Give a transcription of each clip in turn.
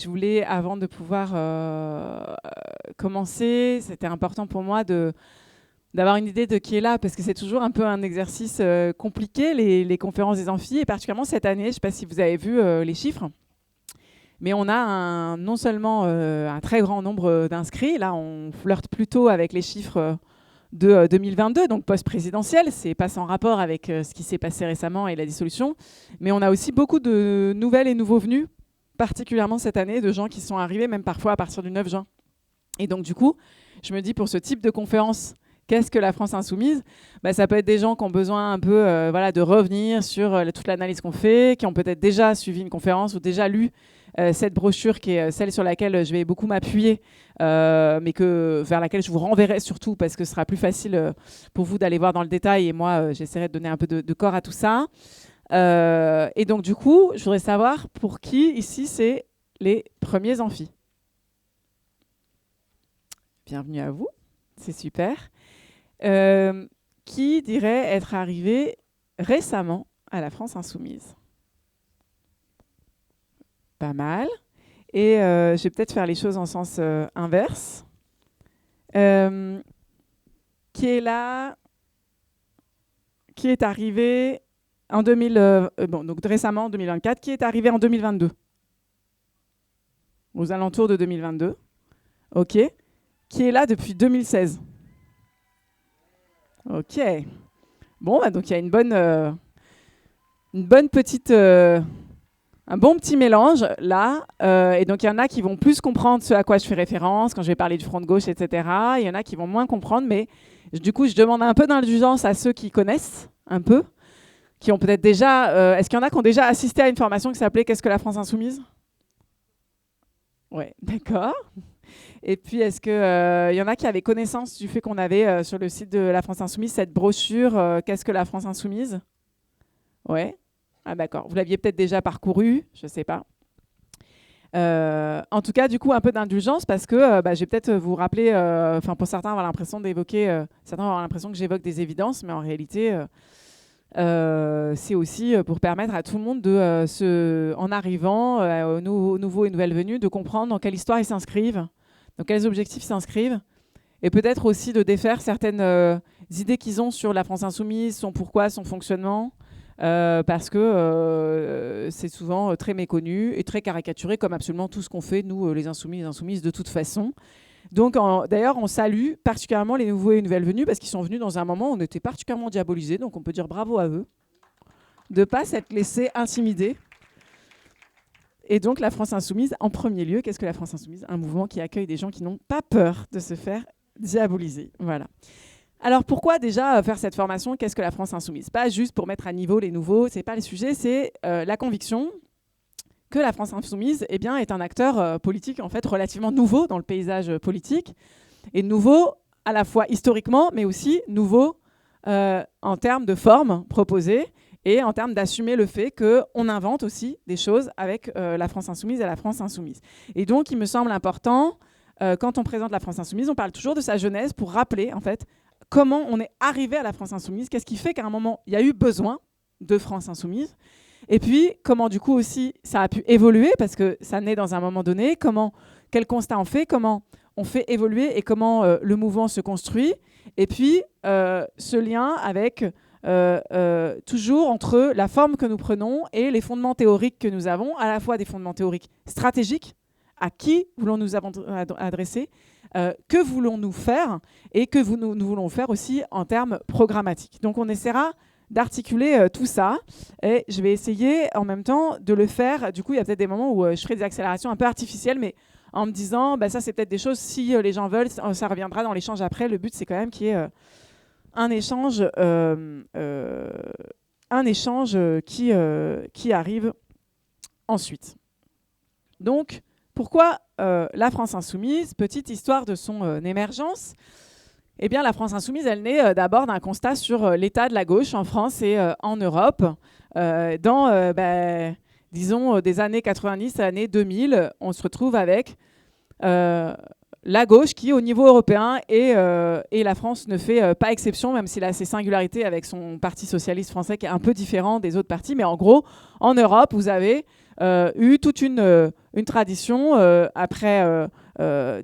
Je voulais, avant de pouvoir commencer, c'était important pour moi d'avoir une idée de qui est là, parce que c'est toujours un peu un exercice compliqué, les conférences des amphis, et particulièrement cette année, je ne sais pas si vous avez vu les chiffres, mais on a non seulement un très grand nombre d'inscrits, là on flirte plutôt avec les chiffres de 2022, donc post-présidentiel, c'est pas sans rapport avec ce qui s'est passé récemment et la dissolution, mais on a aussi beaucoup de nouvelles et nouveaux venus, particulièrement cette année, de gens qui sont arrivés, même parfois à partir du 9 juin. Et donc du coup, je me dis pour ce type de conférence, qu'est-ce que la France insoumise ? Ça peut être des gens qui ont besoin un peu de revenir sur toute l'analyse qu'on fait, qui ont peut-être déjà suivi une conférence ou déjà lu cette brochure qui est celle sur laquelle je vais beaucoup m'appuyer, mais vers laquelle je vous renverrai surtout parce que ce sera plus facile pour vous d'aller voir dans le détail et moi j'essaierai de donner un peu de corps à tout ça. Et donc du coup, je voudrais savoir pour qui ici c'est les premiers amphis. Bienvenue à vous, c'est super. Qui dirait être arrivé récemment à la France insoumise ? Pas mal. Et je vais peut-être faire les choses en sens inverse. Qui est là ? Qui est arrivé en donc récemment, en 2024. Qui est arrivé en 2022 ? Aux alentours de 2022. OK. Qui est là depuis 2016 ? OK. Bon, donc il y a une bonne petite... un bon petit mélange là, et donc il y en a qui vont plus comprendre ce à quoi je fais référence quand je vais parler du front de gauche, etc. Il y en a qui vont moins comprendre, mais du coup je demande un peu d'indulgence à ceux qui connaissent un peu, qui ont peut-être déjà... est-ce qu'il y en a qui ont déjà assisté à une formation qui s'appelait « Qu'est-ce que la France insoumise ?» Ouais, d'accord. Et puis est-ce qu'il y en a qui avaient connaissance du fait qu'on avait sur le site de la France insoumise cette brochure « Qu'est-ce que la France insoumise ?» Ouais. Ah d'accord, vous l'aviez peut-être déjà parcouru, je ne sais pas. En tout cas, du coup, un peu d'indulgence parce que je vais peut-être vous rappeler, pour certains avoir l'impression d'évoquer, certains avoir l'impression que j'évoque des évidences, mais en réalité, c'est aussi pour permettre à tout le monde en arrivant aux nouveaux et nouvelles venues, de comprendre dans quelle histoire ils s'inscrivent, dans quels objectifs ils s'inscrivent, et peut-être aussi de défaire certaines idées qu'ils ont sur la France insoumise, son pourquoi, son fonctionnement. Parce que c'est souvent très méconnu et très caricaturé, comme absolument tout ce qu'on fait, nous, les insoumis, les insoumises, de toute façon. Donc, d'ailleurs, on salue particulièrement les nouveaux et nouvelles venus, parce qu'ils sont venus dans un moment où on était particulièrement diabolisés, donc on peut dire bravo à eux, de ne pas s'être laissés intimider. Et donc, la France insoumise, en premier lieu, qu'est-ce que la France insoumise ? Un mouvement qui accueille des gens qui n'ont pas peur de se faire diaboliser. Voilà. Alors pourquoi déjà faire cette formation ? Qu'est-ce que la France insoumise ? Pas juste pour mettre à niveau les nouveaux, c'est pas le sujet, c'est la conviction que la France insoumise est un acteur politique en fait relativement nouveau dans le paysage politique, et nouveau à la fois historiquement, mais aussi nouveau en termes de forme proposée et en termes d'assumer le fait qu'on invente aussi des choses avec la France insoumise et la France insoumise. Et donc il me semble important, quand on présente la France insoumise, on parle toujours de sa genèse pour rappeler en fait comment on est arrivé à la France insoumise, qu'est-ce qui fait qu'à un moment, il y a eu besoin de France insoumise, et puis comment du coup aussi ça a pu évoluer, parce que ça naît dans un moment donné, quel constat on fait, comment on fait évoluer et comment le mouvement se construit, et puis ce lien avec toujours entre la forme que nous prenons et les fondements théoriques que nous avons, à la fois des fondements théoriques stratégiques, à qui voulons-nous adresser, que voulons-nous faire et que nous voulons faire aussi en termes programmatiques. Donc on essaiera d'articuler tout ça et je vais essayer en même temps de le faire. Du coup, il y a peut-être des moments où je ferai des accélérations un peu artificielles, mais en me disant, ça c'est peut-être des choses, si les gens veulent, ça reviendra dans l'échange après. Le but, c'est quand même qu'il y ait un échange qui arrive ensuite. Donc, pourquoi la France insoumise ? Petite histoire de son émergence. Eh bien, la France insoumise, elle naît d'abord d'un constat sur l'état de la gauche en France et en Europe. Disons, des années 90 à l'année 2000, on se retrouve avec la gauche qui, au niveau européen, et la France ne fait pas exception, même s'il a ses singularités avec son parti socialiste français qui est un peu différent des autres partis. Mais en gros, en Europe, vous avez eu toute une tradition après,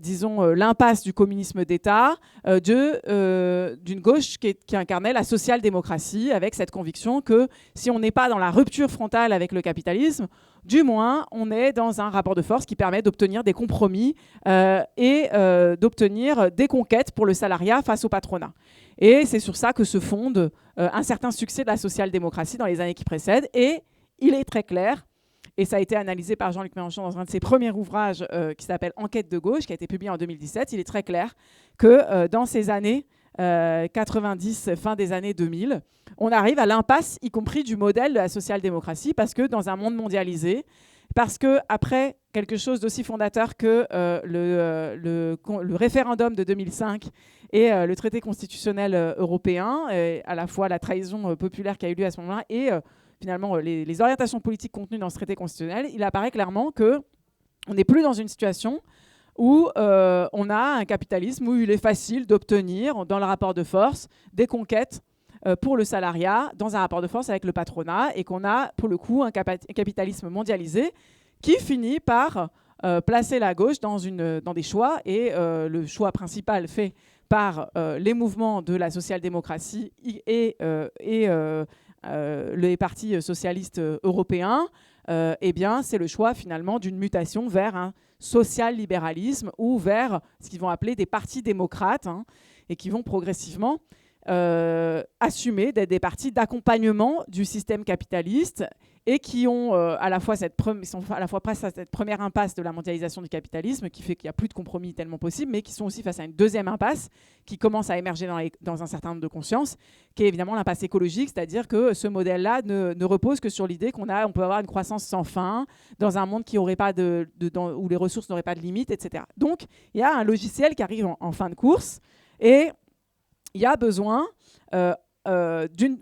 disons, l'impasse du communisme d'État, d'une gauche qui incarnait la social-démocratie, avec cette conviction que si on n'est pas dans la rupture frontale avec le capitalisme, du moins, on est dans un rapport de force qui permet d'obtenir des compromis et d'obtenir des conquêtes pour le salariat face au patronat. Et c'est sur ça que se fonde un certain succès de la social-démocratie dans les années qui précèdent. Et il est très clair, et ça a été analysé par Jean-Luc Mélenchon dans un de ses premiers ouvrages qui s'appelle « Enquête de gauche », qui a été publié en 2017, il est très clair que dans ces années 90, fin des années 2000, on arrive à l'impasse, y compris du modèle de la social-démocratie, parce que dans un monde mondialisé, parce qu'après quelque chose d'aussi fondateur que le référendum de 2005 et le traité constitutionnel européen, à la fois la trahison populaire qui a eu lieu à ce moment-là et finalement les orientations politiques contenues dans ce traité constitutionnel, il apparaît clairement qu'on n'est plus dans une situation où on a un capitalisme où il est facile d'obtenir, dans le rapport de force, des conquêtes pour le salariat dans un rapport de force avec le patronat, et qu'on a, pour le coup, un capitalisme mondialisé qui finit par placer la gauche dans des choix, et le choix principal fait par les mouvements de la social-démocratie et les partis socialistes européens, eh bien, c'est le choix finalement d'une mutation vers un social-libéralisme ou vers ce qu'ils vont appeler des partis démocrates, et qui vont progressivement assumer d'être des partis d'accompagnement du système capitaliste, et qui ont à la fois sont à la fois face à cette première impasse de la mondialisation du capitalisme qui fait qu'il n'y a plus de compromis tellement possible, mais qui sont aussi face à une deuxième impasse qui commence à émerger dans un certain nombre de consciences, qui est évidemment l'impasse écologique, c'est-à-dire que ce modèle-là ne repose que sur l'idée on peut avoir une croissance sans fin dans un monde qui aurait pas où les ressources n'auraient pas de limite, etc. Donc il y a un logiciel qui arrive en fin de course, et il y a besoin, il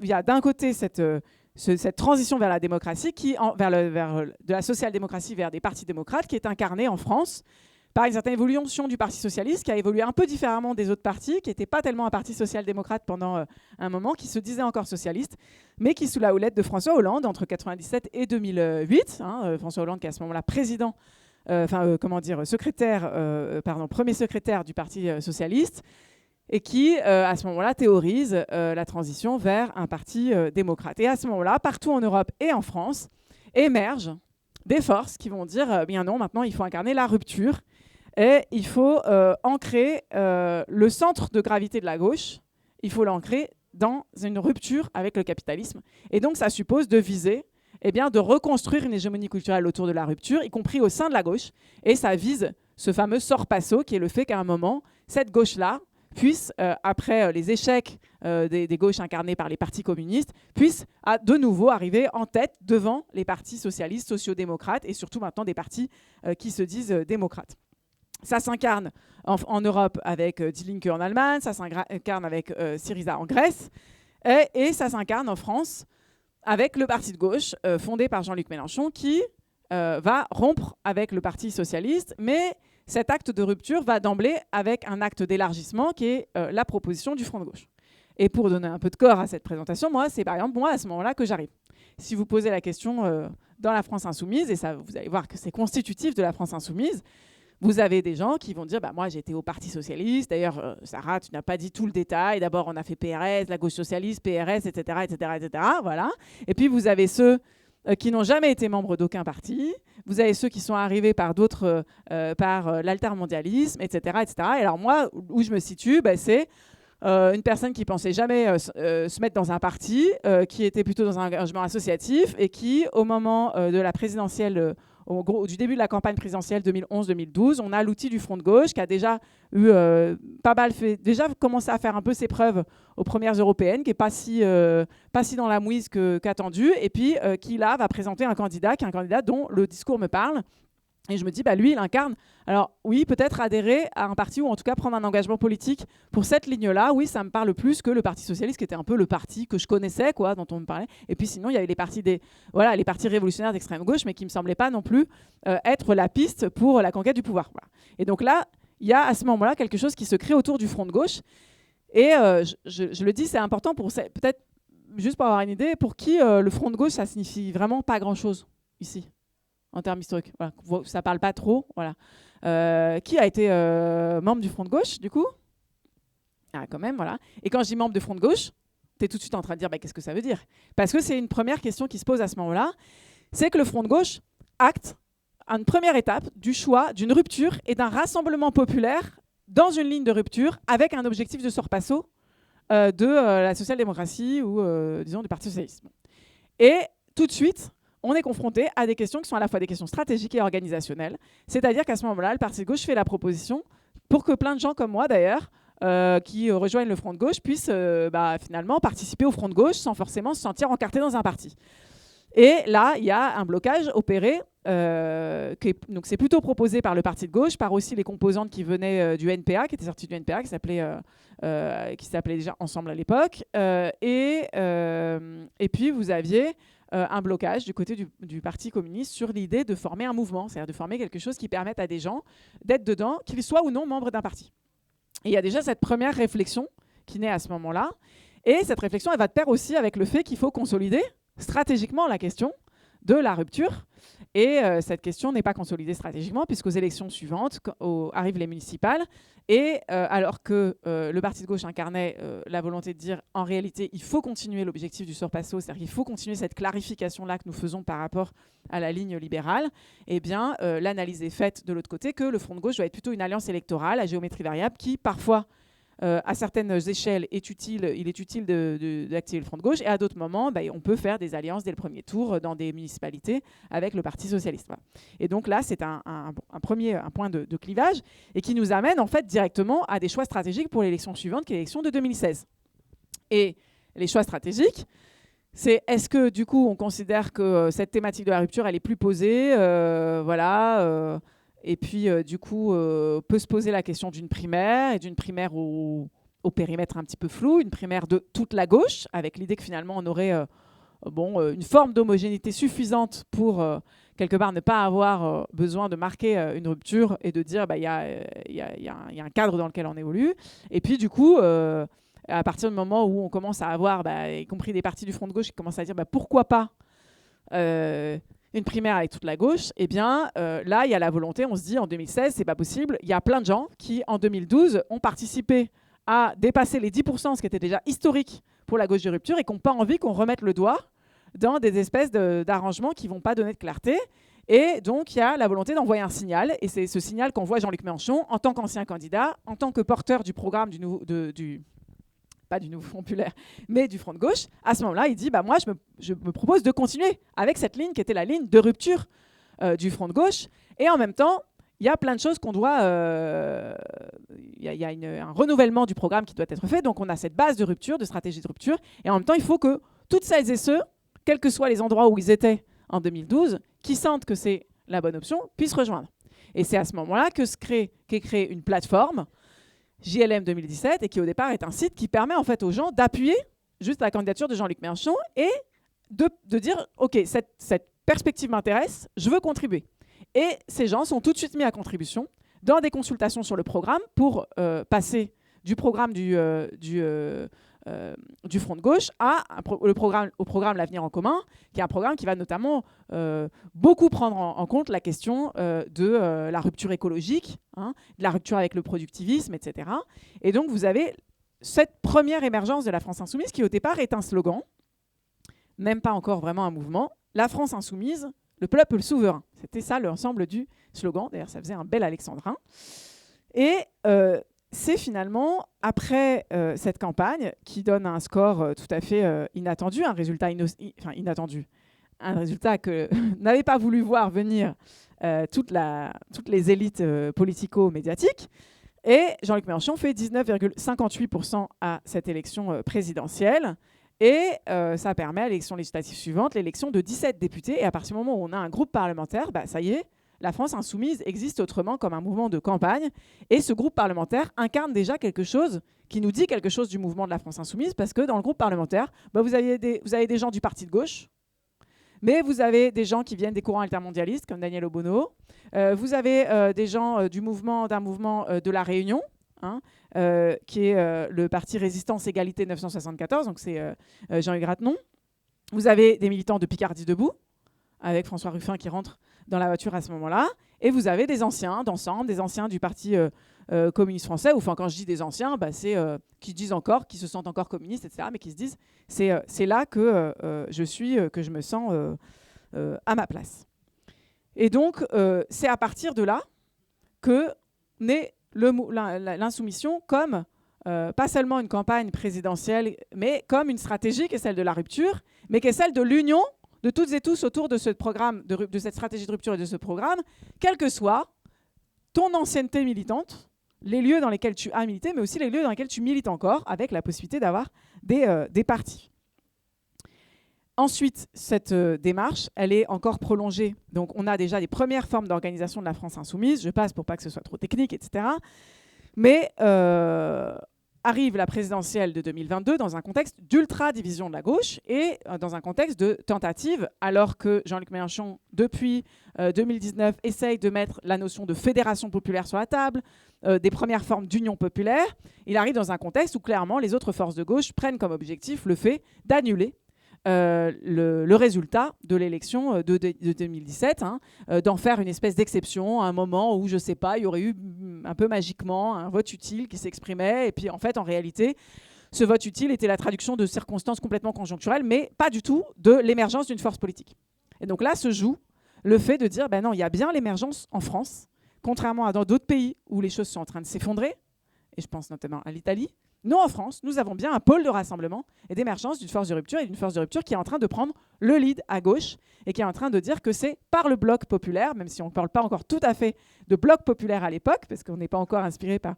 y a d'un côté cette transition vers la démocratie, de la social-démocratie vers des partis démocrates, qui est incarnée en France par une certaine évolution du Parti socialiste, qui a évolué un peu différemment des autres partis, qui n'était pas tellement un parti social-démocrate pendant un moment, qui se disait encore socialiste, mais qui, sous la houlette de François Hollande, entre 1997 et 2008, François Hollande qui est à ce moment-là premier secrétaire du Parti socialiste, et qui, à ce moment-là, théorise la transition vers un parti démocrate. Et à ce moment-là, partout en Europe et en France, émergent des forces qui vont dire bien non, maintenant, il faut incarner la rupture, et il faut ancrer le centre de gravité de la gauche, il faut l'ancrer dans une rupture avec le capitalisme. Et donc, ça suppose de viser, de reconstruire une hégémonie culturelle autour de la rupture, y compris au sein de la gauche, et ça vise ce fameux sorpasso, qui est le fait qu'à un moment, cette gauche-là, puisse, après les échecs des gauches incarnées par les partis communistes, puisse de nouveau arriver en tête devant les partis socialistes, sociodémocrates, et surtout maintenant des partis qui se disent démocrates. Ça s'incarne en Europe avec Die Linke en Allemagne, ça s'incarne avec Syriza en Grèce, et ça s'incarne en France avec le parti de gauche fondé par Jean-Luc Mélenchon, qui va rompre avec le parti socialiste, mais cet acte de rupture va d'emblée avec un acte d'élargissement qui est la proposition du Front de gauche. Et pour donner un peu de corps à cette présentation, c'est par exemple à ce moment-là que j'arrive. Si vous posez la question dans la France insoumise, et ça, vous allez voir que c'est constitutif de la France insoumise, vous avez des gens qui vont dire moi j'étais au Parti socialiste, d'ailleurs Sarah, tu n'as pas dit tout le détail, d'abord on a fait PRS, la gauche socialiste, PRS, etc., etc., etc., voilà. Et puis vous avez ceux qui n'ont jamais été membres d'aucun parti. Vous avez ceux qui sont arrivés par d'autres, par l'altermondialisme, etc., etc. Et alors moi, où je me situe, c'est une personne qui pensait jamais se mettre dans un parti, qui était plutôt dans un engagement associatif, et qui, au moment de la présidentielle, du début de la campagne présidentielle 2011-2012, on a l'outil du Front de gauche qui a déjà eu déjà commencé à faire un peu ses preuves aux premières européennes, qui n'est pas si dans la mouise qu'attendu, et puis qui là va présenter un candidat dont le discours me parle. Et je me dis, lui, il incarne, alors oui, peut-être adhérer à un parti, ou en tout cas prendre un engagement politique pour cette ligne-là, oui, ça me parle plus que le Parti socialiste, qui était un peu le parti que je connaissais, dont on me parlait. Et puis sinon, il y avait les partis révolutionnaires d'extrême gauche, mais qui ne me semblaient pas non plus être la piste pour la conquête du pouvoir. Voilà. Et donc là, il y a à ce moment-là quelque chose qui se crée autour du Front de gauche. Et je le dis, c'est important pour peut-être, juste pour avoir une idée, pour qui le Front de gauche, ça signifie vraiment pas grand-chose ici. en termes historiques. Voilà. Ça parle pas trop. Voilà. Qui a été membre du Front de gauche, du coup? Ah, quand même, voilà. Et quand je dis membre du Front de gauche, tu es tout de suite en train de dire bah, qu'est-ce que ça veut dire? Parce que c'est une première question qui se pose à ce moment-là. C'est que le Front de gauche acte une première étape du choix d'une rupture et d'un rassemblement populaire dans une ligne de rupture avec un objectif de sorpasso de la social-démocratie ou, disons, du Parti socialiste. Et tout de suite, on est confronté à des questions qui sont à la fois des questions stratégiques et organisationnelles. C'est-à-dire qu'à ce moment-là, le Parti de gauche fait la proposition pour que plein de gens comme moi, d'ailleurs, qui rejoignent le Front de gauche puissent finalement participer au Front de gauche sans forcément se sentir encartés dans un parti. Et là, il y a un blocage opéré. Donc c'est plutôt proposé par le Parti de gauche, par aussi les composantes qui venaient du NPA, qui étaient sorties du NPA, qui s'appelait déjà Ensemble à l'époque. Et puis vous aviez un blocage du côté du Parti communiste sur l'idée de former un mouvement, c'est-à-dire de former quelque chose qui permette à des gens d'être dedans, qu'ils soient ou non membres d'un parti. Et il y a déjà cette première réflexion qui naît à ce moment-là. Et cette réflexion, elle va de pair aussi avec le fait qu'il faut consolider stratégiquement la question de la rupture. Et cette question n'est pas consolidée stratégiquement puisqu'aux élections suivantes arrivent les municipales. Et alors que le Parti de gauche incarnait la volonté de dire en réalité il faut continuer l'objectif du sorpasso, c'est-à-dire qu'il faut continuer cette clarification-là que nous faisons par rapport à la ligne libérale, eh bien l'analyse est faite de l'autre côté que le Front de gauche doit être plutôt une alliance électorale à géométrie variable qui parfois à certaines échelles, il est utile d'activer le Front de gauche, et à d'autres moments, on peut faire des alliances dès le premier tour dans des municipalités avec le Parti socialiste. Voilà. Et donc là, c'est un point de clivage, et qui nous amène en fait directement à des choix stratégiques pour l'élection suivante, qui est l'élection de 2016. Et les choix stratégiques, c'est est-ce que du coup, on considère que cette thématique de la rupture, elle est plus posée, et puis, du coup, peut se poser la question d'une primaire, et d'une primaire au périmètre un petit peu flou, une primaire de toute la gauche, avec l'idée que finalement, on aurait une forme d'homogénéité suffisante pour, quelque part, ne pas avoir besoin de marquer une rupture et de dire il y a un cadre dans lequel on évolue. Et puis, du coup, à partir du moment où on commence à avoir, y compris des partis du Front de gauche qui commencent à dire pourquoi pas une primaire avec toute la gauche, eh bien là, il y a la volonté, on se dit en 2016, c'est pas possible. Il y a plein de gens qui, en 2012, ont participé à dépasser les 10%, ce qui était déjà historique pour la gauche de rupture, et qui n'ont pas envie qu'on remette le doigt dans des espèces d'arrangements qui ne vont pas donner de clarté. Et donc, il y a la volonté d'envoyer un signal, et c'est ce signal qu'envoie Jean-Luc Mélenchon en tant qu'ancien candidat, en tant que porteur du programme pas du Nouveau Front Populaire, mais du Front de gauche. À ce moment-là, il dit moi, je me propose de continuer avec cette ligne qui était la ligne de rupture du Front de gauche. Et en même temps, il y a plein de choses qu'on doit... Il y a un renouvellement du programme qui doit être fait. Donc, on a cette base de rupture, de stratégie de rupture. Et en même temps, il faut que toutes celles et ceux, quels que soient les endroits où ils étaient en 2012, qui sentent que c'est la bonne option, puissent rejoindre. Et c'est à ce moment-là qu'est créée une plateforme JLM 2017, et qui au départ est un site qui permet en fait aux gens d'appuyer juste la candidature de Jean-Luc Mélenchon et de dire ok, cette perspective m'intéresse, je veux contribuer. Et ces gens sont tout de suite mis à contribution dans des consultations sur le programme pour passer du programme du Front de gauche au programme L'Avenir en commun, qui est un programme qui va notamment beaucoup prendre en compte la question de la rupture écologique, de la rupture avec le productivisme, etc. Et donc vous avez cette première émergence de la France insoumise qui au départ est un slogan, même pas encore vraiment un mouvement, la France insoumise, le peuple souverain. C'était ça l'ensemble du slogan, d'ailleurs ça faisait un bel alexandrin. Et c'est finalement, après cette campagne, qui donne un score tout à fait inattendu, un résultat inattendu, un résultat que n'avaient pas voulu voir venir toutes les élites politico-médiatiques. Et Jean-Luc Mélenchon fait 19,58% à cette élection présidentielle. Et ça permet à l'élection législative suivante l'élection de 17 députés. Et à partir du moment où on a un groupe parlementaire, ça y est, la France insoumise existe autrement comme un mouvement de campagne. Et ce groupe parlementaire incarne déjà quelque chose qui nous dit quelque chose du mouvement de la France insoumise, parce que dans le groupe parlementaire, vous avez des gens du parti de gauche, mais vous avez des gens qui viennent des courants altermondialistes, comme Daniel Obono. Vous avez des gens d'un mouvement de La Réunion, qui est le parti Résistance Égalité 974, donc c'est Jean-Hugues Ratenon. Vous avez des militants de Picardie Debout, avec François Ruffin qui rentre dans la voiture à ce moment-là, et vous avez des anciens d'ensemble, des anciens du Parti communiste français, ou enfin quand je dis des anciens, c'est qui disent encore, qui se sentent encore communistes, etc., mais qui se disent c'est là que je suis, que je me sens à ma place. Et donc c'est à partir de là que naît l'insoumission comme pas seulement une campagne présidentielle, mais comme une stratégie qui est celle de la rupture, mais qui est celle de l'union de toutes et tous autour de ce programme, de cette stratégie de rupture et de ce programme, quelle que soit ton ancienneté militante, les lieux dans lesquels tu as milité, mais aussi les lieux dans lesquels tu milites encore, avec la possibilité d'avoir des partis. Ensuite, cette démarche, elle est encore prolongée. Donc, on a déjà des premières formes d'organisation de la France insoumise. Je passe pour pas que ce soit trop technique, etc. Mais arrive la présidentielle de 2022 dans un contexte d'ultra-division de la gauche et dans un contexte de tentative, alors que Jean-Luc Mélenchon, depuis 2019, essaye de mettre la notion de fédération populaire sur la table, des premières formes d'union populaire. Il arrive dans un contexte où clairement les autres forces de gauche prennent comme objectif le fait d'annuler le résultat de l'élection de 2017, d'en faire une espèce d'exception, à un moment où, je ne sais pas, il y aurait eu un peu magiquement un vote utile qui s'exprimait, et puis en fait, en réalité, ce vote utile était la traduction de circonstances complètement conjoncturelles, mais pas du tout de l'émergence d'une force politique. Et donc là se joue le fait de dire, non, il y a bien l'émergence en France, contrairement à dans d'autres pays où les choses sont en train de s'effondrer, et je pense notamment à l'Italie. Nous, en France, nous avons bien un pôle de rassemblement et d'émergence d'une force de rupture, et d'une force de rupture qui est en train de prendre le lead à gauche et qui est en train de dire que c'est par le bloc populaire, même si on ne parle pas encore tout à fait de bloc populaire à l'époque, parce qu'on n'est pas encore inspiré par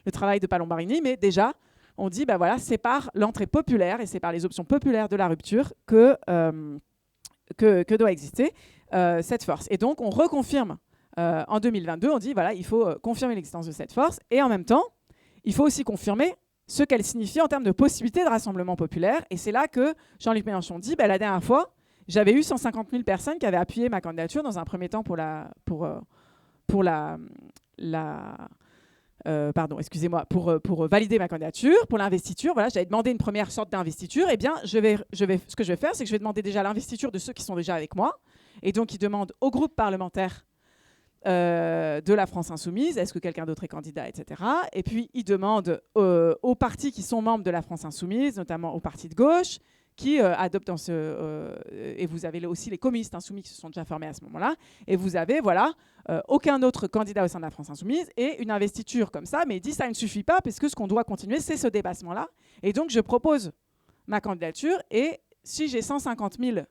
le travail de Palombarini, mais déjà, on dit, voilà, c'est par l'entrée populaire et c'est par les options populaires de la rupture que doit exister cette force. Et donc, on reconfirme en 2022, on dit, voilà, il faut confirmer l'existence de cette force, et en même temps, il faut aussi confirmer ce qu'elle signifie en termes de possibilités de rassemblement populaire. Et c'est là que Jean-Luc Mélenchon dit, la dernière fois, j'avais eu 150 000 personnes qui avaient appuyé ma candidature dans un premier temps pour valider ma candidature, pour l'investiture. Voilà, j'avais demandé une première sorte d'investiture. Eh bien, ce que je vais faire, c'est que je vais demander déjà l'investiture de ceux qui sont déjà avec moi. Et donc, il demande au groupe parlementaire de la France insoumise, est-ce que quelqu'un d'autre est candidat, etc. Et puis, il demande aux partis qui sont membres de la France insoumise, notamment aux partis de gauche, qui adoptent et vous avez aussi les communistes insoumis qui se sont déjà formés à ce moment-là, et vous avez, aucun autre candidat au sein de la France insoumise, et une investiture comme ça, mais il dit ça ne suffit pas, parce que ce qu'on doit continuer, c'est ce dépassement-là. Et donc, je propose ma candidature, et si j'ai 150 000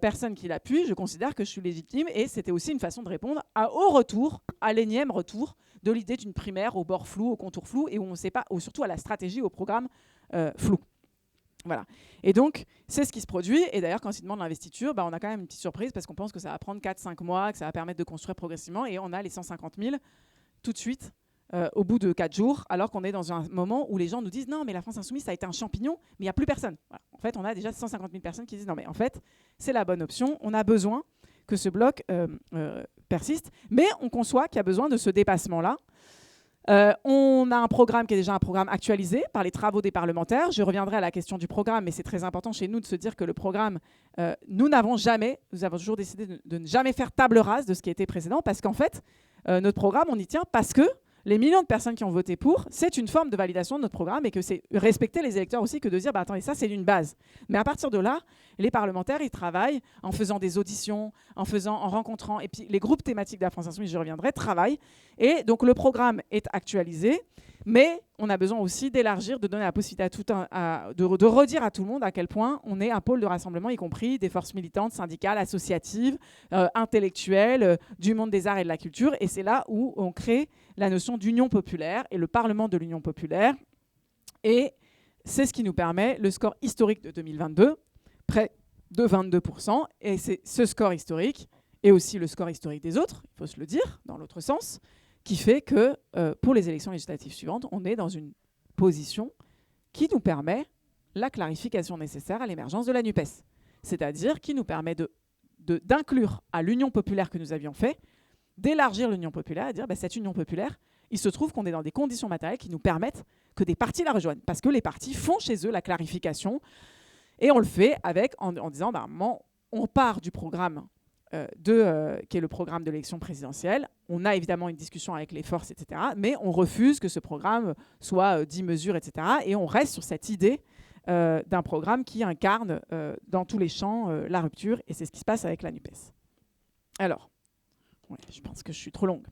personnes qui l'appuient, je considère que je suis légitime, et c'était aussi une façon de répondre à l'énième retour de l'idée d'une primaire au bord flou, au contour flou, et où on ne sait pas, ou surtout à la stratégie, au programme flou. Voilà. Et donc, c'est ce qui se produit. Et d'ailleurs, quand il demande l'investiture, on a quand même une petite surprise parce qu'on pense que ça va prendre 4-5 mois, que ça va permettre de construire progressivement. Et on a les 150 000 tout de suite, au bout de 4 jours, alors qu'on est dans un moment où les gens nous disent « Non, mais la France insoumise, ça a été un champignon, mais il n'y a plus personne. Voilà. » En fait, on a déjà 150 000 personnes qui disent « Non, mais en fait, c'est la bonne option. On a besoin que ce bloc persiste. » Mais on conçoit qu'il y a besoin de ce dépassement-là. On a un programme qui est déjà un programme actualisé par les travaux des parlementaires. Je reviendrai à la question du programme, mais c'est très important chez nous de se dire que le programme, nous avons toujours décidé de ne jamais faire table rase de ce qui était précédent, parce qu'en fait, notre programme, on y tient parce que les millions de personnes qui ont voté pour, c'est une forme de validation de notre programme, et que c'est respecter les électeurs aussi que de dire attendez, ça c'est une base. Mais à partir de là, les parlementaires, ils travaillent en faisant des auditions, en rencontrant, et puis les groupes thématiques de la France insoumise, je reviendrai, travaillent. Et donc le programme est actualisé, mais on a besoin aussi d'élargir, de donner la possibilité de redire à tout le monde à quel point on est un pôle de rassemblement, y compris des forces militantes, syndicales, associatives, intellectuelles, du monde des arts et de la culture. Et c'est là où on crée la notion d'union populaire et le Parlement de l'Union populaire. Et c'est ce qui nous permet le score historique de 2022, près de 22%. Et c'est ce score historique, et aussi le score historique des autres, il faut se le dire, dans l'autre sens, qui fait que pour les élections législatives suivantes, on est dans une position qui nous permet la clarification nécessaire à l'émergence de la NUPES. C'est-à-dire qui nous permet d'inclure à l'union populaire que nous avions fait, d'élargir l'union populaire et dire cette union populaire, il se trouve qu'on est dans des conditions matérielles qui nous permettent que des partis la rejoignent. Parce que les partis font chez eux la clarification, et on le fait en disant on part du programme qui est le programme de l'élection présidentielle. On a évidemment une discussion avec les forces, etc. Mais on refuse que ce programme soit 10 mesures, etc. Et on reste sur cette idée d'un programme qui incarne dans tous les champs la rupture. Et c'est ce qui se passe avec la NUPES. Alors, ouais, je pense que je suis trop longue.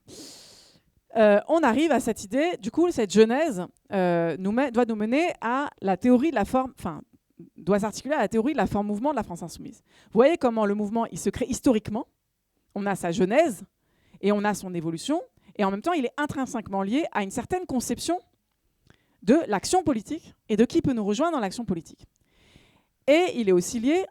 On arrive à cette idée, du coup, cette genèse doit nous mener à la théorie de la forme, doit s'articuler à la théorie de la forme mouvement de la France insoumise. Vous voyez comment le mouvement il se crée historiquement. On a sa genèse et on a son évolution, et en même temps, il est intrinsèquement lié à une certaine conception de l'action politique et de qui peut nous rejoindre dans l'action politique. Et il est aussi lié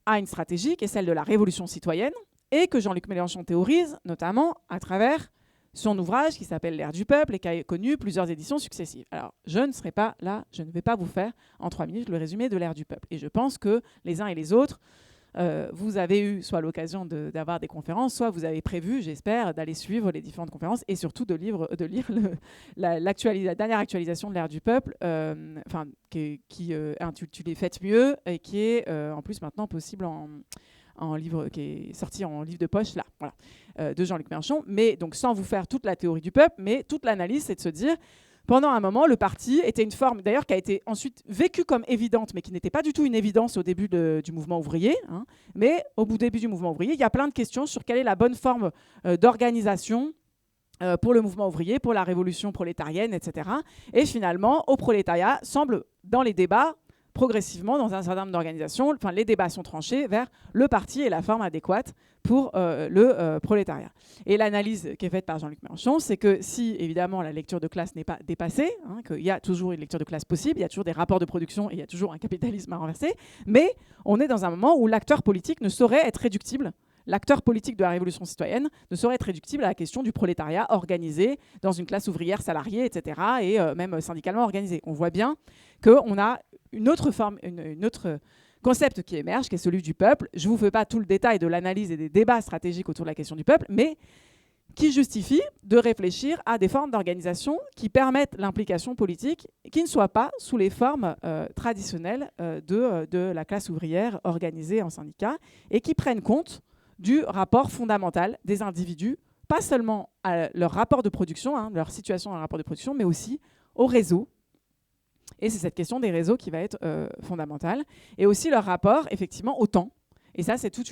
à une stratégie qui est celle de la révolution citoyenne, et que Jean-Luc Mélenchon théorise, notamment à travers son ouvrage qui s'appelle L'ère du peuple et qui a connu plusieurs éditions successives. Alors, je ne serai pas là, je ne vais pas vous faire en 3 minutes le résumé de L'ère du peuple. Et je pense que les uns et les autres, vous avez eu soit l'occasion d'avoir des conférences, soit vous avez prévu, j'espère, d'aller suivre les différentes conférences et surtout de lire la dernière actualisation de L'ère du peuple, qui est intitulée « Faites mieux » et qui est en plus maintenant possible en livre, qui est sorti en livre de poche, là, voilà, de Jean-Luc Mélenchon. Mais donc sans vous faire toute la théorie du peuple, mais toute l'analyse, c'est de se dire, pendant un moment, le parti était une forme, d'ailleurs, qui a été ensuite vécue comme évidente, mais qui n'était pas du tout une évidence au début du mouvement ouvrier. Hein. Mais au début du mouvement ouvrier, il y a plein de questions sur quelle est la bonne forme d'organisation pour le mouvement ouvrier, pour la révolution prolétarienne, etc. Et finalement, au prolétariat, semble, dans les débats, progressivement, dans un certain nombre d'organisations, les débats sont tranchés vers le parti et la forme adéquate pour le prolétariat. Et l'analyse qui est faite par Jean-Luc Mélenchon, c'est que si, évidemment, la lecture de classe n'est pas dépassée, hein, qu'il y a toujours une lecture de classe possible, il y a toujours des rapports de production et il y a toujours un capitalisme à renverser, mais on est dans un moment où l'acteur politique ne saurait être réductible. L'acteur politique de la révolution citoyenne ne saurait être réductible à la question du prolétariat organisé dans une classe ouvrière salariée, etc., et même syndicalement organisé. On voit bien qu'on a une autre forme, une autre concept qui émerge, qui est celui du peuple. Je ne vous fais pas tout le détail de l'analyse et des débats stratégiques autour de la question du peuple, mais qui justifie de réfléchir à des formes d'organisation qui permettent l'implication politique, qui ne soient pas sous les formes traditionnelles de la classe ouvrière organisée en syndicat, et qui prennent compte du rapport fondamental des individus, pas seulement à leur rapport de production, hein, leur situation dans le rapport de production, mais aussi au réseau. Et c'est cette question des réseaux qui va être fondamentale. Et aussi leur rapport, effectivement, au temps. Et ça, c'est tout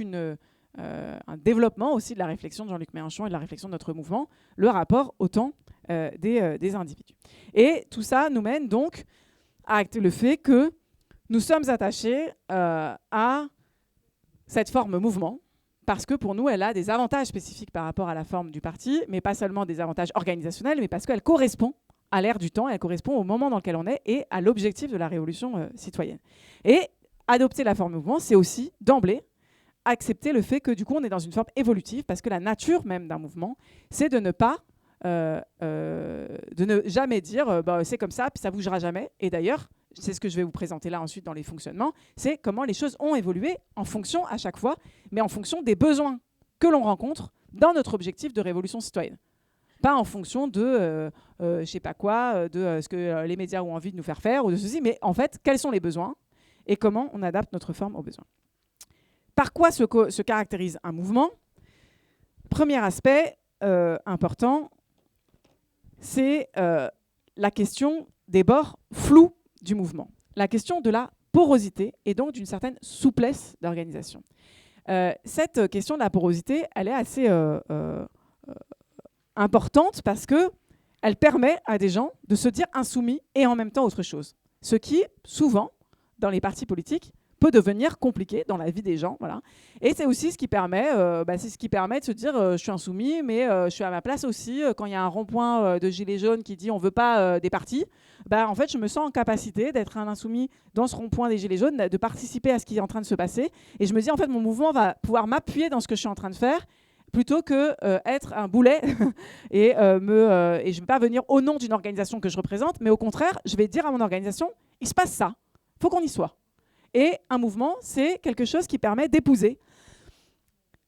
un développement aussi de la réflexion de Jean-Luc Mélenchon et de la réflexion de notre mouvement, le rapport au temps des individus. Et tout ça nous mène donc à acter le fait que nous sommes attachés à cette forme mouvement, parce que pour nous, elle a des avantages spécifiques par rapport à la forme du parti, mais pas seulement des avantages organisationnels, mais parce qu'elle correspond à l'ère du temps, elle correspond au moment dans lequel on est et à l'objectif de la révolution citoyenne. Et adopter la forme mouvement, c'est aussi, d'emblée, accepter le fait que du coup, on est dans une forme évolutive, parce que la nature même d'un mouvement, c'est de ne pas, de ne jamais dire c'est comme ça, puis ça bougera jamais. Et d'ailleurs, c'est ce que je vais vous présenter là ensuite dans les fonctionnements, c'est comment les choses ont évolué en fonction à chaque fois, mais en fonction des besoins que l'on rencontre dans notre objectif de révolution citoyenne. Pas en fonction de je sais pas quoi, de ce que les médias ont envie de nous faire faire ou de ceci, mais en fait, quels sont les besoins et comment on adapte notre forme aux besoins. Par quoi se caractérise un mouvement ? Premier aspect important, c'est la question des bords flous du mouvement. La question de la porosité et donc d'une certaine souplesse d'organisation. Cette question de la porosité, elle est assez importante parce qu'elle permet à des gens de se dire insoumis et en même temps autre chose. Ce qui, souvent, dans les partis politiques, peut devenir compliqué dans la vie des gens. Voilà. Et c'est aussi ce qui permet, de se dire je suis insoumis, mais je suis à ma place aussi. Quand il y a un rond-point de gilets jaunes qui dit on ne veut pas des partis, en fait, je me sens en capacité d'être un insoumis dans ce rond-point des gilets jaunes, de participer à ce qui est en train de se passer. Et je me dis, en fait, mon mouvement va pouvoir m'appuyer dans ce que je suis en train de faire, plutôt que être un boulet et je ne vais pas venir au nom d'une organisation que je représente, mais au contraire, je vais dire à mon organisation, il se passe ça, il faut qu'on y soit. Et un mouvement, c'est quelque chose qui permet d'épouser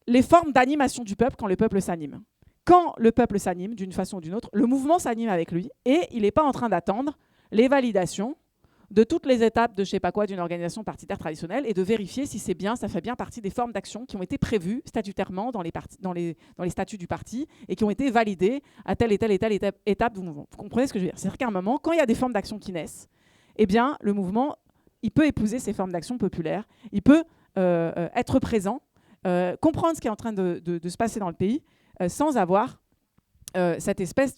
les formes d'animation du peuple quand le peuple s'anime. Quand le peuple s'anime d'une façon ou d'une autre, le mouvement s'anime avec lui et il n'est pas en train d'attendre les validations de toutes les étapes de je sais pas quoi d'une organisation partitaire traditionnelle et de vérifier si c'est bien, ça fait bien partie des formes d'action qui ont été prévues statutairement dans les statuts du parti et qui ont été validées à telle et telle et telle étape du mouvement. Vous comprenez ce que je veux dire? C'est-à-dire qu'à un moment, quand il y a des formes d'action qui naissent, eh bien, le mouvement, il peut épouser ces formes d'action populaires, il peut être présent, comprendre ce qui est en train de se passer dans le pays, sans avoir cette espèce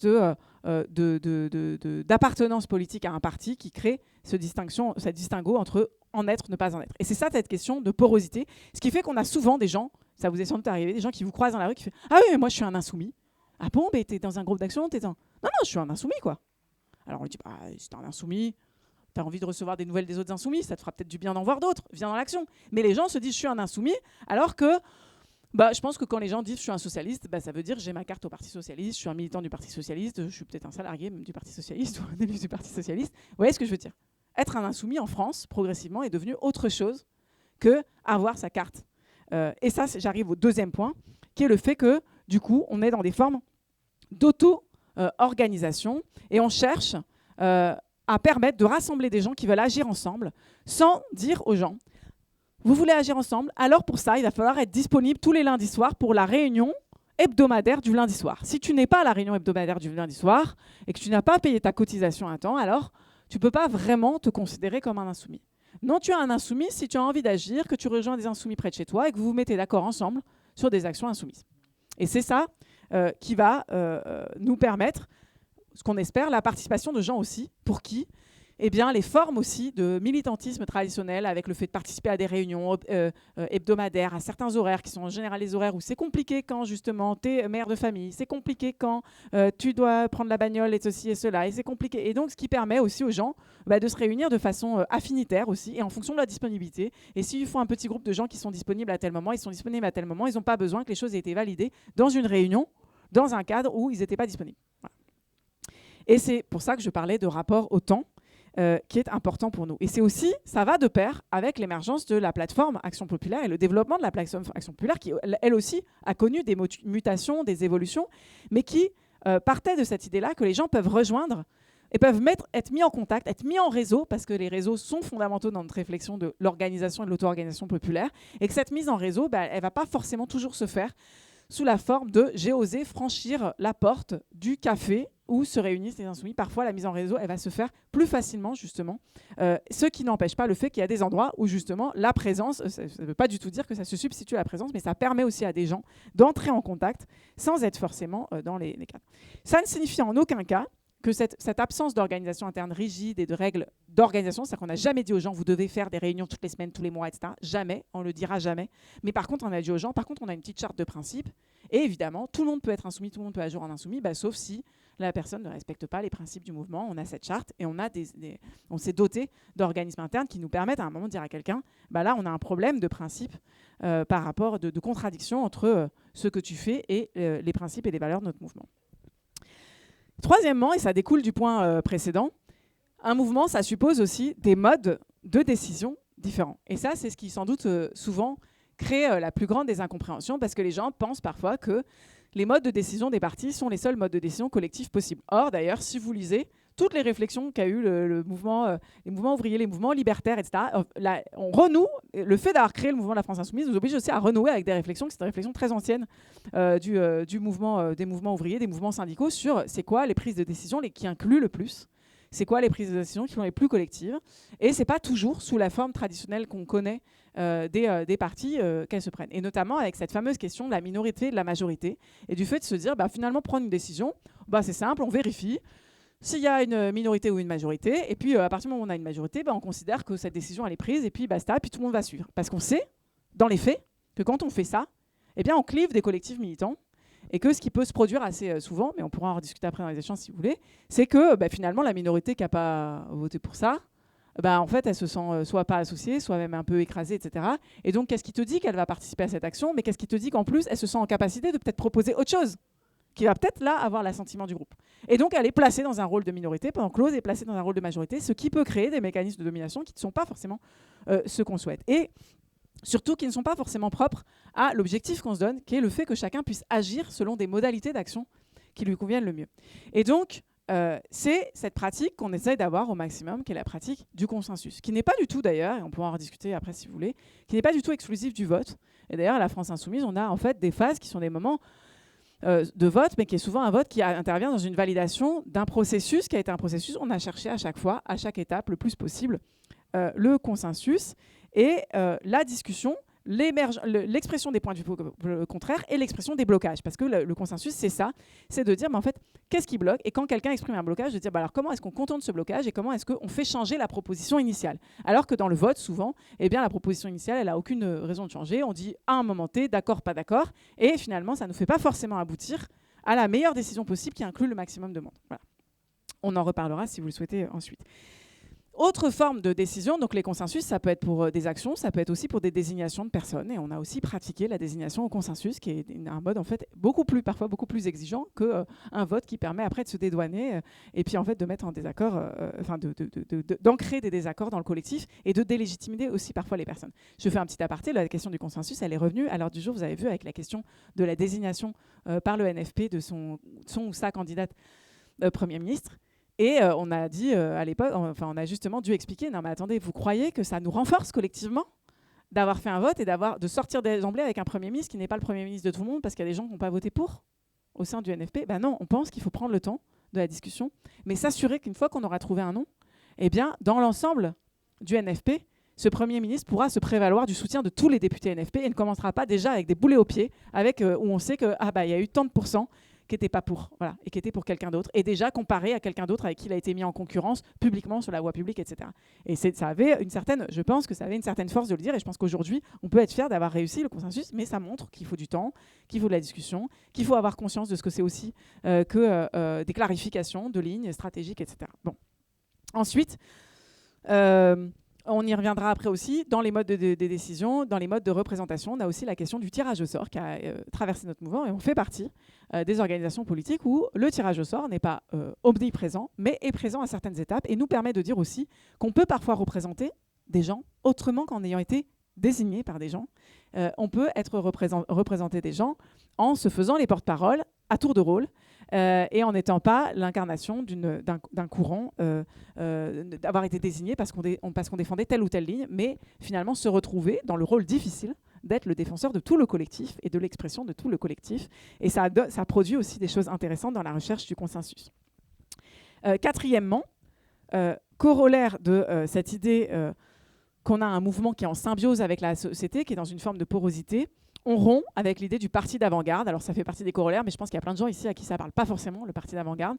d'appartenance politique à un parti qui crée cette distinguo entre en être, ne pas en être. Et c'est ça, cette question de porosité. Ce qui fait qu'on a souvent des gens, ça vous est sans doute arrivé, des gens qui vous croisent dans la rue qui font « Ah oui, mais moi je suis un insoumis. » « Ah bon, mais t'es dans un groupe d'action, t'es dans... » « Non, non, je suis un insoumis, quoi. » Alors on lui dit bah, « Si t'es un insoumis, t'as envie de recevoir des nouvelles des autres insoumis, ça te fera peut-être du bien d'en voir d'autres. Viens dans l'action. » Mais les gens se disent « Je suis un insoumis », alors que je pense que quand les gens disent « Je suis un socialiste », ça veut dire « J'ai ma carte au Parti Socialiste, je suis un militant du Parti Socialiste, je suis peut-être un salarié même du Parti Socialiste ou un élu du Parti Socialiste. » Vous voyez ce que je veux dire? Être un insoumis en France, progressivement, est devenu autre chose que avoir sa carte. Et ça, j'arrive au deuxième point, qui est le fait que, du coup, on est dans des formes d'auto-organisation et on cherche à permettre de rassembler des gens qui veulent agir ensemble sans dire aux gens « Vous voulez agir ensemble? Alors pour ça, il va falloir être disponible tous les lundis soirs pour la réunion hebdomadaire du lundi soir. Si tu n'es pas à la réunion hebdomadaire du lundi soir et que tu n'as pas payé ta cotisation à temps, alors tu ne peux pas vraiment te considérer comme un insoumis. Non, tu es un insoumis si tu as envie d'agir, que tu rejoins des insoumis près de chez toi et que vous vous mettez d'accord ensemble sur des actions insoumises. » Et c'est ça qui va nous permettre, ce qu'on espère, la participation de gens aussi, pour qui les formes aussi de militantisme traditionnel, avec le fait de participer à des réunions hebdomadaires, à certains horaires, qui sont en général les horaires où c'est compliqué quand justement tu es mère de famille, c'est compliqué quand tu dois prendre la bagnole et ceci et cela, et c'est compliqué. Et donc ce qui permet aussi aux gens de se réunir de façon affinitaire aussi, et en fonction de la disponibilité. Et s'ils font un petit groupe de gens qui sont disponibles à tel moment, ils sont disponibles à tel moment, ils n'ont pas besoin que les choses aient été validées dans une réunion, dans un cadre où ils n'étaient pas disponibles. Voilà. Et c'est pour ça que je parlais de rapport au temps, qui est important pour nous. Et c'est aussi, ça va de pair avec l'émergence de la plateforme Action Populaire et le développement de la plateforme Action Populaire qui, elle aussi, a connu des mutations, des évolutions, mais qui partait de cette idée-là que les gens peuvent rejoindre et peuvent être mis en contact, être mis en réseau, parce que les réseaux sont fondamentaux dans notre réflexion de l'organisation et de l'auto-organisation populaire, et que cette mise en réseau, elle ne va pas forcément toujours se faire sous la forme de « j'ai osé franchir la porte du café » où se réunissent les insoumis. Parfois, la mise en réseau, elle va se faire plus facilement, justement. Ce qui n'empêche pas le fait qu'il y a des endroits où, justement, la présence, ça ne veut pas du tout dire que ça se substitue à la présence, mais ça permet aussi à des gens d'entrer en contact sans être forcément dans les cadres. Ça ne signifie en aucun cas que cette absence d'organisation interne rigide et de règles d'organisation, c'est-à-dire qu'on n'a jamais dit aux gens vous devez faire des réunions toutes les semaines, tous les mois, etc. Jamais, on ne le dira jamais. Mais par contre, on a dit aux gens, par contre, on a une petite charte de principe. Et évidemment, tout le monde peut être insoumis, tout le monde peut agir en insoumis, sauf si la personne ne respecte pas les principes du mouvement. On a cette charte et on s'est doté d'organismes internes qui nous permettent à un moment de dire à quelqu'un, là, on a un problème de principe par rapport de contradiction entre ce que tu fais et les principes et les valeurs de notre mouvement. Troisièmement, et ça découle du point précédent, un mouvement, ça suppose aussi des modes de décision différents. Et ça, c'est ce qui, sans doute, souvent crée la plus grande des incompréhensions, parce que les gens pensent parfois que les modes de décision des partis sont les seuls modes de décision collectifs possibles. Or, d'ailleurs, si vous lisez toutes les réflexions qu'a eu les mouvements ouvriers, les mouvements libertaires, etc., on renoue, le fait d'avoir créé le mouvement de la France Insoumise nous oblige aussi à renouer avec des réflexions, qui sont des réflexions très anciennes des mouvements ouvriers, des mouvements syndicaux, sur c'est quoi les prises de décision qui incluent le plus, c'est quoi les prises de décision qui sont les plus collectives, et c'est pas toujours sous la forme traditionnelle qu'on connaît des partis qu'elles se prennent. Et notamment avec cette fameuse question de la minorité et de la majorité, et du fait de se dire, finalement, prendre une décision, c'est simple, on vérifie s'il y a une minorité ou une majorité, et puis à partir du moment où on a une majorité, on considère que cette décision elle est prise, et puis basta, puis tout le monde va suivre. Parce qu'on sait, dans les faits, que quand on fait ça, on clive des collectifs militants, et que ce qui peut se produire assez souvent, mais on pourra en rediscuter après dans les échanges si vous voulez, c'est que finalement la minorité qui n'a pas voté pour ça, en fait elle se sent soit pas associée, soit même un peu écrasée, etc. Et donc qu'est-ce qui te dit qu'elle va participer à cette action, mais qu'est-ce qui te dit qu'en plus elle se sent en capacité de peut-être proposer autre chose qui va peut-être là avoir l'assentiment du groupe. Et donc elle est placée dans un rôle de minorité, pendant que l'autre est placée dans un rôle de majorité, ce qui peut créer des mécanismes de domination qui ne sont pas forcément ce qu'on souhaite. Et surtout qui ne sont pas forcément propres à l'objectif qu'on se donne, qui est le fait que chacun puisse agir selon des modalités d'action qui lui conviennent le mieux. Et donc, c'est cette pratique qu'on essaye d'avoir au maximum, qui est la pratique du consensus, qui n'est pas du tout d'ailleurs, et on pourra en rediscuter après si vous voulez, qui n'est pas du tout exclusif du vote. Et d'ailleurs, à la France Insoumise, on a en fait des phases qui sont des moments de vote, mais qui est souvent un vote qui intervient dans une validation d'un processus qui a été un processus. On a cherché à chaque fois, à chaque étape, le plus possible, le consensus et la discussion, l'expression des points de vue contraires et l'expression des blocages. Parce que le consensus, c'est ça, c'est de dire, mais en fait, qu'est-ce qui bloque? Et quand quelqu'un exprime un blocage, de dire, alors comment est-ce qu'on contourne ce blocage et comment est-ce qu'on fait changer la proposition initiale? Alors que dans le vote, souvent, eh bien, la proposition initiale, elle n'a aucune raison de changer. On dit à un moment T, d'accord, pas d'accord. Et finalement, ça ne nous fait pas forcément aboutir à la meilleure décision possible qui inclut le maximum de monde. Voilà. On en reparlera si vous le souhaitez ensuite. Autre forme de décision, donc les consensus, ça peut être pour des actions, ça peut être aussi pour des désignations de personnes. Et on a aussi pratiqué la désignation au consensus, qui est un mode en fait parfois beaucoup plus exigeant qu'un vote qui permet après de se dédouaner et puis en fait de mettre en désaccord, d'ancrer des désaccords dans le collectif et de délégitimer aussi parfois les personnes. Je fais un petit aparté, la question du consensus, elle est revenue à l'ordre du jour, vous avez vu, avec la question de la désignation par le NFP de son ou sa candidate Premier ministre. Et on a dit à l'époque, on a justement dû expliquer, non mais attendez, vous croyez que ça nous renforce collectivement d'avoir fait un vote et de sortir d'emblée avec un Premier ministre qui n'est pas le Premier ministre de tout le monde parce qu'il y a des gens qui n'ont pas voté pour au sein du NFP? Ben non, on pense qu'il faut prendre le temps de la discussion, mais s'assurer qu'une fois qu'on aura trouvé un nom, eh bien, dans l'ensemble du NFP, ce Premier ministre pourra se prévaloir du soutien de tous les députés NFP et ne commencera pas déjà avec des boulets aux pieds, où on sait qu'il y a eu tant de pourcents qui n'était pas pour, voilà, et qui était pour quelqu'un d'autre, et déjà comparé à quelqu'un d'autre avec qui il a été mis en concurrence publiquement sur la voie publique, etc. Et ça avait je pense que ça avait une certaine force de le dire, et je pense qu'aujourd'hui, on peut être fier d'avoir réussi le consensus, mais ça montre qu'il faut du temps, qu'il faut de la discussion, qu'il faut avoir conscience de ce que c'est aussi que des clarifications de lignes stratégiques, etc. Bon. Ensuite, on y reviendra après aussi, dans les modes de décision, dans les modes de représentation, on a aussi la question du tirage au sort qui a traversé notre mouvement, et on fait partie des organisations politiques où le tirage au sort n'est pas omniprésent, mais est présent à certaines étapes et nous permet de dire aussi qu'on peut parfois représenter des gens autrement qu'en ayant été désignés par des gens. On peut représenter des gens en se faisant les porte-paroles à tour de rôle, et en n'étant pas l'incarnation d'un courant, d'avoir été désigné parce qu'on défendait telle ou telle ligne, mais finalement se retrouver dans le rôle difficile d'être le défenseur de tout le collectif et de l'expression de tout le collectif. Et ça produit aussi des choses intéressantes dans la recherche du consensus. Quatrièmement, corollaire de cette idée qu'on a un mouvement qui est en symbiose avec la société, qui est dans une forme de porosité, on rompt avec l'idée du parti d'avant-garde. Alors ça fait partie des corollaires, mais je pense qu'il y a plein de gens ici à qui ça ne parle pas forcément, le parti d'avant-garde.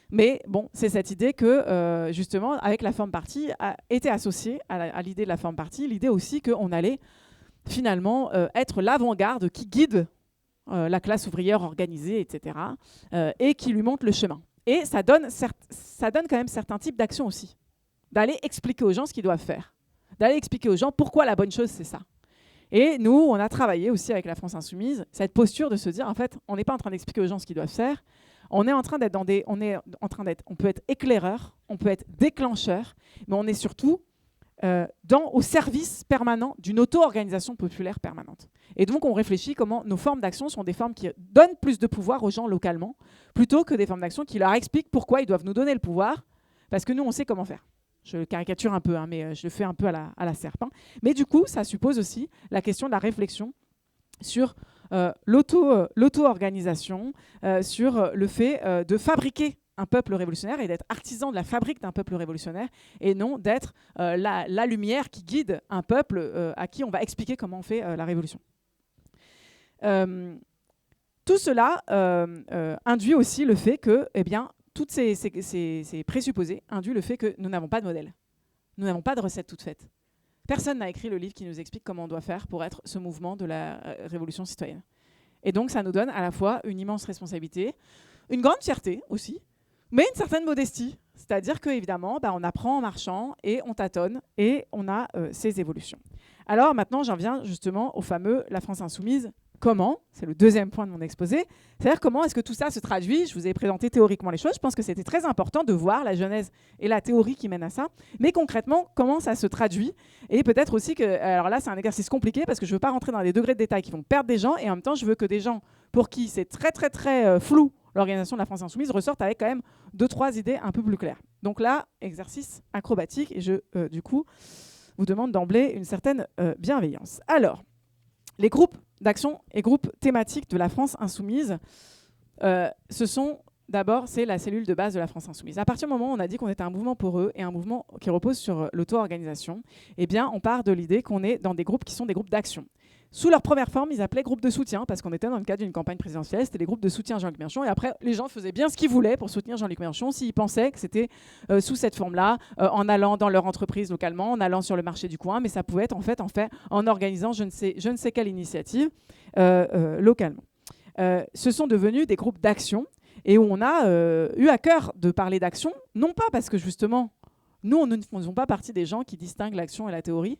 Mais bon, c'est cette idée que, justement, avec la forme parti, a été associée à l'idée de la forme parti, l'idée aussi qu'on allait finalement être l'avant-garde qui guide la classe ouvrière organisée, etc., et qui lui montre le chemin. Et ça donne quand même certains types d'actions aussi. D'aller expliquer aux gens ce qu'ils doivent faire. D'aller expliquer aux gens pourquoi la bonne chose, c'est ça. Et nous, on a travaillé aussi avec la France Insoumise, cette posture de se dire, en fait, on n'est pas en train d'expliquer aux gens ce qu'ils doivent faire, on est en train d'être on peut être éclaireur, on peut être déclencheur, mais on est surtout au service permanent d'une auto-organisation populaire permanente. Et donc, on réfléchit comment nos formes d'action sont des formes qui donnent plus de pouvoir aux gens localement, plutôt que des formes d'action qui leur expliquent pourquoi ils doivent nous donner le pouvoir, parce que nous, on sait comment faire. Je caricature un peu, mais je le fais un peu à la serpe. Mais du coup, ça suppose aussi la question de la réflexion sur l'auto-organisation, sur le fait de fabriquer un peuple révolutionnaire et d'être artisan de la fabrique d'un peuple révolutionnaire et non d'être la lumière qui guide un peuple à qui on va expliquer comment on fait la révolution. Tout cela induit aussi le fait que, toutes ces présupposés induisent le fait que nous n'avons pas de modèle. Nous n'avons pas de recette toute faite. Personne n'a écrit le livre qui nous explique comment on doit faire pour être ce mouvement de la révolution citoyenne. Et donc, ça nous donne à la fois une immense responsabilité, une grande fierté aussi, mais une certaine modestie. C'est-à-dire qu'évidemment, on apprend en marchant et on tâtonne et on a ces évolutions. Alors maintenant, j'en viens justement au fameux « La France insoumise ». Comment ? C'est le deuxième point de mon exposé. C'est-à-dire comment est-ce que tout ça se traduit ? Je vous ai présenté théoriquement les choses. Je pense que c'était très important de voir la genèse et la théorie qui mènent à ça. Mais concrètement, comment ça se traduit ? Et peut-être aussi que... Alors là, c'est un exercice compliqué parce que je ne veux pas rentrer dans des degrés de détail qui vont perdre des gens. Et en même temps, je veux que des gens pour qui c'est très, très, très flou l'organisation de la France Insoumise ressortent avec quand même 2-3 idées un peu plus claires. Donc là, exercice acrobatique, et je, du coup, vous demande d'emblée une certaine bienveillance. Alors, les groupes d'action et groupes thématiques de la France Insoumise, ce sont d'abord, c'est la cellule de base de la France Insoumise. À partir du moment où on a dit qu'on était un mouvement poreux et un mouvement qui repose sur l'auto-organisation, eh bien, on part de l'idée qu'on est dans des groupes qui sont des groupes d'action. Sous leur première forme, ils appelaient groupes de soutien, parce qu'on était dans le cadre d'une campagne présidentielle, c'était des groupes de soutien à Jean-Luc Mélenchon, et après, les gens faisaient bien ce qu'ils voulaient pour soutenir Jean-Luc Mélenchon, s'ils pensaient que c'était sous cette forme-là, en allant dans leur entreprise localement, en allant sur le marché du coin, mais ça pouvait être en fait en organisant je ne sais quelle initiative localement. Ce sont devenus des groupes d'action, et où on a eu à cœur de parler d'action, non pas parce que justement, nous ne faisons pas partie des gens qui distinguent l'action et la théorie,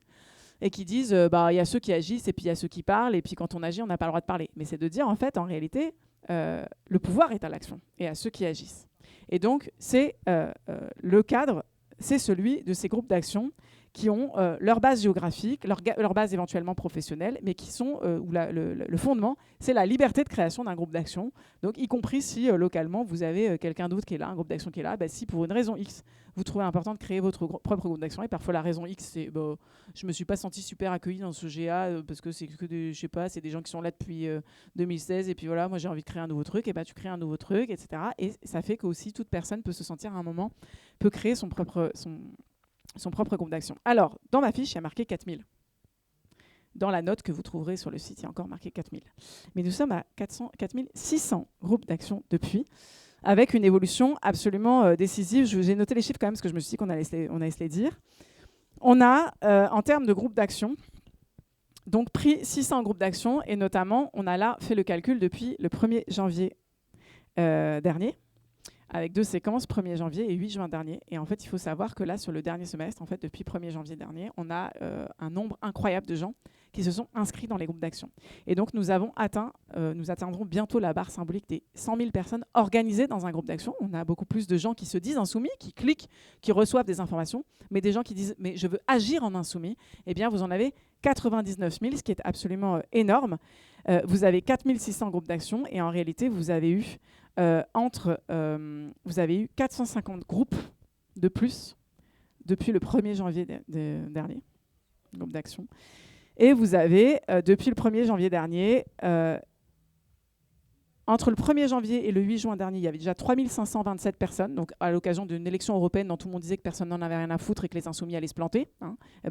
et qui disent y a ceux qui agissent et puis il y a ceux qui parlent et puis quand on agit on n'a pas le droit de parler, mais c'est de dire en fait en réalité le pouvoir est à l'action et à ceux qui agissent, et donc c'est le cadre, c'est celui de ces groupes d'action qui ont leur base géographique, leur base éventuellement professionnelle, mais qui sont où le fondement, c'est la liberté de création d'un groupe d'action. Donc, y compris si localement, vous avez quelqu'un d'autre qui est là, un groupe d'action qui est là, si pour une raison X, vous trouvez important de créer votre propre groupe d'action, et parfois la raison X, c'est je me suis pas senti super accueilli dans ce GA parce que c'est que je sais pas, c'est des gens qui sont là depuis 2016, et puis voilà, moi j'ai envie de créer un nouveau truc, et tu crées un nouveau truc, etc. Et ça fait qu'aussi toute personne peut se sentir à un moment, peut créer son propre groupe d'action. Alors, dans ma fiche, il y a marqué 4000. Dans la note que vous trouverez sur le site, il y a encore marqué 4000. Mais nous sommes à 4600 groupes d'action depuis, avec une évolution absolument décisive. J'ai noté les chiffres quand même, parce que je me suis dit qu'on allait se les dire. On a, en termes de groupes d'action, donc pris 600 groupes d'action, et notamment, on a là fait le calcul depuis le 1er janvier dernier, avec 2 séquences, 1er janvier et 8 juin dernier. Et en fait, il faut savoir que là, sur le dernier semestre, en fait, depuis 1er janvier dernier, on a un nombre incroyable de gens qui se sont inscrits dans les groupes d'action. Et donc, nous atteindrons bientôt la barre symbolique des 100 000 personnes organisées dans un groupe d'action. On a beaucoup plus de gens qui se disent insoumis, qui cliquent, qui reçoivent des informations, mais des gens qui disent « mais je veux agir en insoumis », eh bien, vous en avez 99 000, ce qui est absolument énorme. Vous avez 4600 groupes d'action, et en réalité, vous avez eu vous avez eu 450 groupes de plus depuis le 1er janvier dernier, groupe d'action. Et vous avez, depuis le 1er janvier dernier, entre le 1er janvier et le 8 juin dernier, il y avait déjà 3527 personnes, donc à l'occasion d'une élection européenne dont tout le monde disait que personne n'en avait rien à foutre et que les insoumis allaient se planter.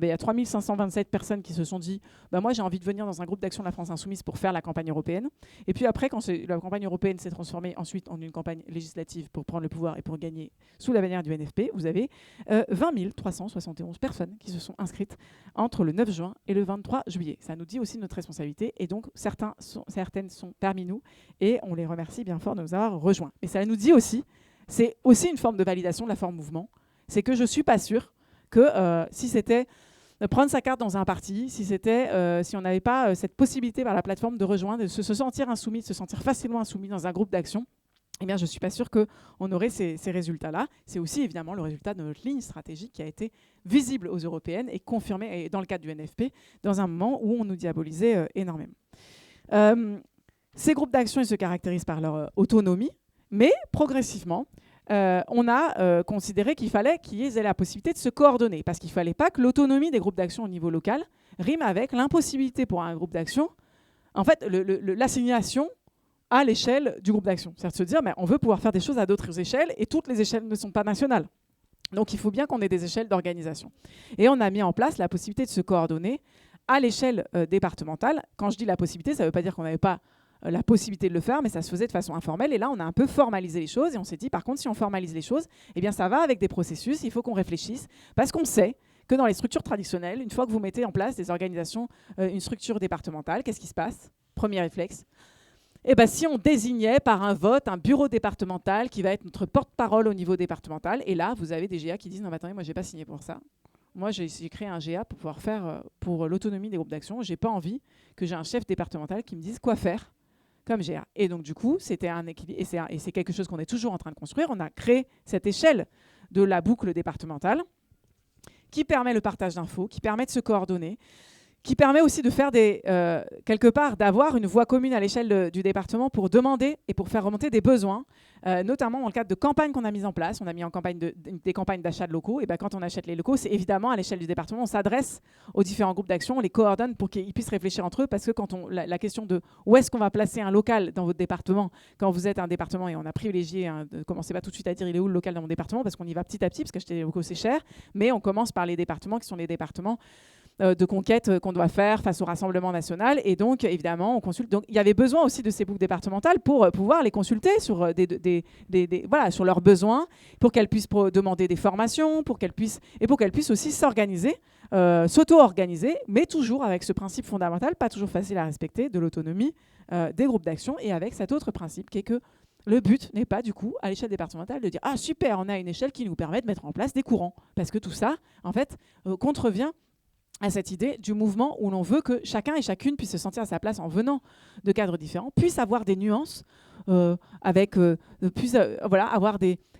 Il y a 3527 personnes qui se sont dit moi j'ai envie de venir dans un groupe d'action de la France Insoumise pour faire la campagne européenne. Et puis après, quand la campagne européenne s'est transformée ensuite en une campagne législative pour prendre le pouvoir et pour gagner sous la bannière du NFP, vous avez 20 371 personnes qui se sont inscrites entre le 9 juin et le 23 juillet. Ça nous dit aussi notre responsabilité, et donc certaines sont parmi nous, et on les remercie bien fort de nous avoir rejoints. Mais ça nous dit aussi, c'est aussi une forme de validation de la forme mouvement, c'est que je ne suis pas sûre que si c'était prendre sa carte dans un parti, si on n'avait pas cette possibilité par la plateforme de rejoindre, de se sentir insoumis, de se sentir facilement insoumis dans un groupe d'action, eh bien, je ne suis pas sûre qu'on aurait ces résultats-là. C'est aussi évidemment le résultat de notre ligne stratégique qui a été visible aux européennes et confirmée dans le cadre du NFP dans un moment où on nous diabolisait énormément. Ces groupes d'action, ils se caractérisent par leur autonomie, mais progressivement, on a considéré qu'il fallait qu'ils aient la possibilité de se coordonner, parce qu'il ne fallait pas que l'autonomie des groupes d'action au niveau local rime avec l'impossibilité pour un groupe d'action, en fait, l'assignation à l'échelle du groupe d'action. C'est-à-dire de se dire, mais on veut pouvoir faire des choses à d'autres échelles, et toutes les échelles ne sont pas nationales. Donc il faut bien qu'on ait des échelles d'organisation. Et on a mis en place la possibilité de se coordonner à l'échelle départementale. Quand je dis la possibilité, ça ne veut pas dire qu'on n'avait pas la possibilité de le faire, mais ça se faisait de façon informelle. Et là, on a un peu formalisé les choses, et on s'est dit, par contre, si on formalise les choses, eh bien, ça va avec des processus, il faut qu'on réfléchisse, parce qu'on sait que dans les structures traditionnelles, une fois que vous mettez en place des organisations, une structure départementale, qu'est-ce qui se passe ? Premier réflexe. Eh bien, si on désignait par un vote un bureau départemental qui va être notre porte-parole au niveau départemental, et là, vous avez des GA qui disent « Non, mais attendez, moi, je n'ai pas signé pour ça. Moi, j'ai créé un GA pour pouvoir faire pour l'autonomie des groupes d'action. Je n'ai pas envie que j'ai un chef départemental qui me dise quoi faire comme GA. » Et donc, du coup, c'était un équilibre, et c'est quelque chose qu'on est toujours en train de construire. On a créé cette échelle de la boucle départementale qui permet le partage d'infos, qui permet de se coordonner, qui permet aussi de faire quelque part d'avoir une voie commune à l'échelle du département pour demander et pour faire remonter des besoins, notamment dans le cadre de campagnes qu'on a mises en place. On a mis en campagne des campagnes d'achat de locaux. Et ben, quand on achète les locaux, c'est évidemment à l'échelle du département, on s'adresse aux différents groupes d'action, on les coordonne pour qu'ils puissent réfléchir entre eux, parce que quand la question de où est-ce qu'on va placer un local dans votre département, quand vous êtes un département, et on a privilégié, ne commencez pas tout de suite à dire il est où le local dans mon département, parce qu'on y va petit à petit, parce qu'acheter des locaux c'est cher, mais on commence par les départements qui sont les départements de conquête qu'on doit faire face au Rassemblement national. Et donc, évidemment, on consulte. Donc, il y avait besoin aussi de ces boucles départementales pour pouvoir les consulter sur, voilà, sur leurs besoins, pour qu'elles puissent demander des formations, pour qu'elles puissent aussi s'organiser, s'auto-organiser, mais toujours avec ce principe fondamental, pas toujours facile à respecter, de l'autonomie des groupes d'action, et avec cet autre principe qui est que le but n'est pas, du coup, à l'échelle départementale, de dire « Ah, super, on a une échelle qui nous permet de mettre en place des courants ». Parce que tout ça, en fait, contrevient à cette idée du mouvement où l'on veut que chacun et chacune puisse se sentir à sa place en venant de cadres différents, puisse avoir des nuances, avoir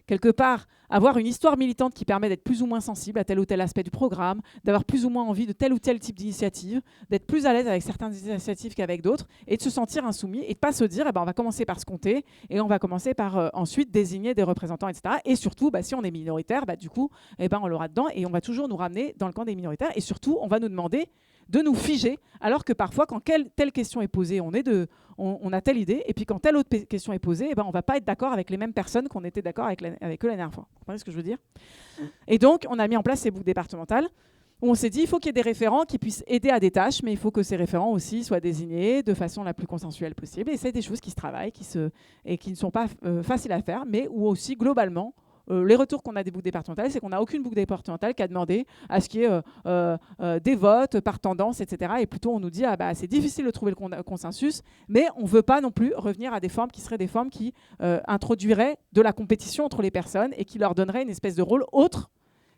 quelque part avoir une histoire militante qui permet d'être plus ou moins sensible à tel ou tel aspect du programme, d'avoir plus ou moins envie de tel ou tel type d'initiative, d'être plus à l'aise avec certaines initiatives qu'avec d'autres, et de se sentir insoumis, et de ne pas se dire on va commencer par se compter, et on va commencer par ensuite désigner des représentants, etc. Et surtout, si on est minoritaire, du coup, on l'aura dedans, et on va toujours nous ramener dans le camp des minoritaires, et surtout, on va nous demander de nous figer, alors que parfois, quand telle question est posée, on a telle idée, et puis quand telle autre question est posée, on ne va pas être d'accord avec les mêmes personnes qu'on était d'accord avec eux la dernière fois. Vous comprenez ce que je veux dire ? Et donc, on a mis en place ces boucles départementales, où on s'est dit, il faut qu'il y ait des référents qui puissent aider à des tâches, mais il faut que ces référents aussi soient désignés de façon la plus consensuelle possible. Et c'est des choses qui se travaillent, et qui ne sont pas faciles à faire, mais où aussi, globalement, les retours qu'on a des boucles départementales, c'est qu'on n'a aucune boucle départementale qui a demandé à ce qu'il y ait des votes par tendance, etc. Et plutôt, on nous dit c'est difficile de trouver le consensus, mais on ne veut pas non plus revenir à des formes qui seraient des formes qui introduiraient de la compétition entre les personnes et qui leur donneraient une espèce de rôle autre